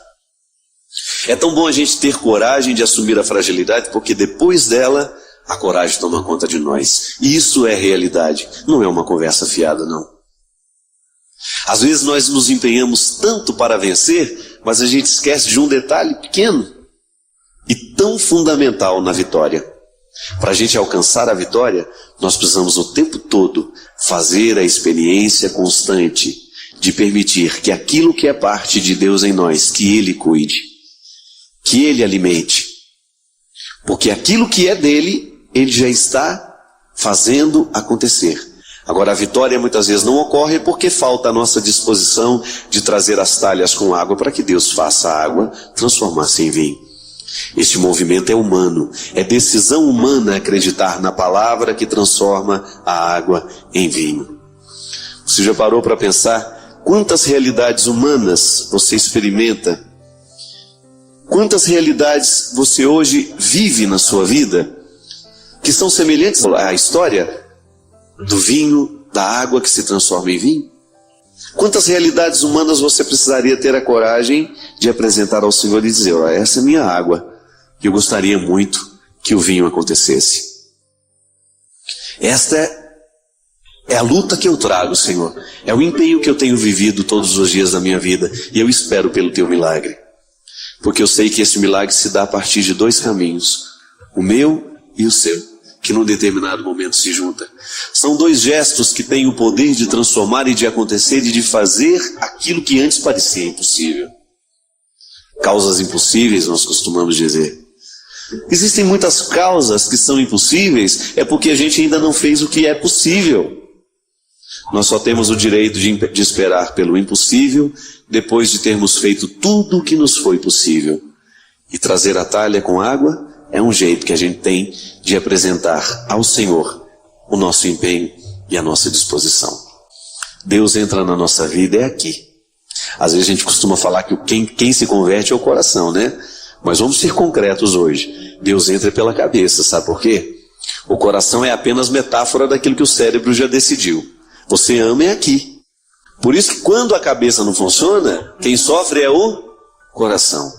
É tão bom a gente ter coragem de assumir a fragilidade, porque depois dela, a coragem toma conta de nós. E isso é realidade, não é uma conversa fiada, não. Às vezes nós nos empenhamos tanto para vencer, mas a gente esquece de um detalhe pequeno e tão fundamental na vitória. Para a gente alcançar a vitória, nós precisamos o tempo todo fazer a experiência constante de permitir que aquilo que é parte de Deus em nós, que Ele cuide, que Ele alimente. Porque aquilo que é dele, Ele já está fazendo acontecer. Agora, a vitória muitas vezes não ocorre porque falta a nossa disposição de trazer as talhas com água para que Deus faça a água transformar-se em vinho. Este movimento é humano, é decisão humana acreditar na palavra que transforma a água em vinho. Você já parou para pensar quantas realidades humanas você experimenta? Quantas realidades você hoje vive na sua vida que são semelhantes à história do vinho, da água que se transforma em vinho? Quantas realidades humanas você precisaria ter a coragem de apresentar ao Senhor e dizer: ó, essa é minha água, e eu gostaria muito que o vinho acontecesse. Esta é a luta que eu trago, Senhor. É o empenho que eu tenho vivido todos os dias da minha vida, e eu espero pelo teu milagre. Porque eu sei que esse milagre se dá a partir de dois caminhos, o meu e o seu, que num determinado momento se juntam. São dois gestos que têm o poder de transformar e de acontecer e de fazer aquilo que antes parecia impossível. Causas impossíveis, nós costumamos dizer. Existem muitas causas que são impossíveis, é porque a gente ainda não fez o que é possível. Nós só temos o direito de esperar pelo impossível, depois de termos feito tudo o que nos foi possível. E trazer a talha com água é um jeito que a gente tem de apresentar ao Senhor o nosso empenho e a nossa disposição. Deus entra na nossa vida, é aqui. Às vezes a gente costuma falar que quem se converte é o coração, né? Mas vamos ser concretos hoje. Deus entra pela cabeça, sabe por quê? O coração é apenas metáfora daquilo que o cérebro já decidiu. Você ama é aqui. Por isso que quando a cabeça não funciona, quem sofre é o coração.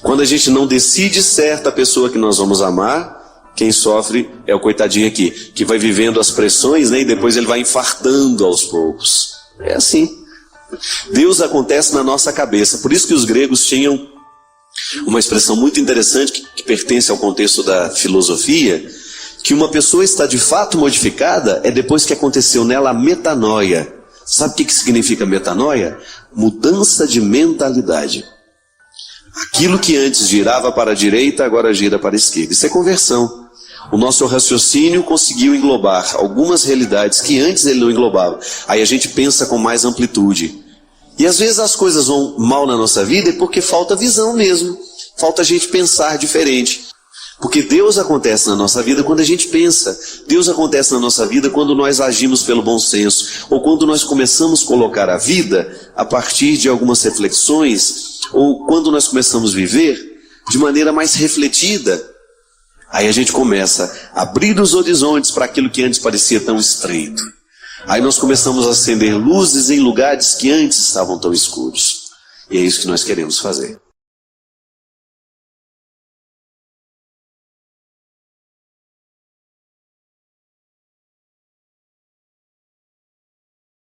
Quando a gente não decide certa pessoa que nós vamos amar, quem sofre é o coitadinho aqui, que vai vivendo as pressões, né, e depois ele vai infartando aos poucos. É assim. Deus acontece na nossa cabeça. Por isso que os gregos tinham uma expressão muito interessante que pertence ao contexto da filosofia, que uma pessoa está de fato modificada é depois que aconteceu nela a metanoia. Sabe o que significa metanoia? Mudança de mentalidade. Aquilo que antes girava para a direita, agora gira para a esquerda. Isso é conversão. O nosso raciocínio conseguiu englobar algumas realidades que antes ele não englobava. Aí a gente pensa com mais amplitude. E às vezes as coisas vão mal na nossa vida é porque falta visão mesmo. Falta a gente pensar diferente. Porque Deus acontece na nossa vida quando a gente pensa. Deus acontece na nossa vida quando nós agimos pelo bom senso. Ou quando nós começamos a colocar a vida a partir de algumas reflexões. Ou quando nós começamos a viver de maneira mais refletida. Aí a gente começa a abrir os horizontes para aquilo que antes parecia tão estreito. Aí nós começamos a acender luzes em lugares que antes estavam tão escuros. E é isso que nós queremos fazer.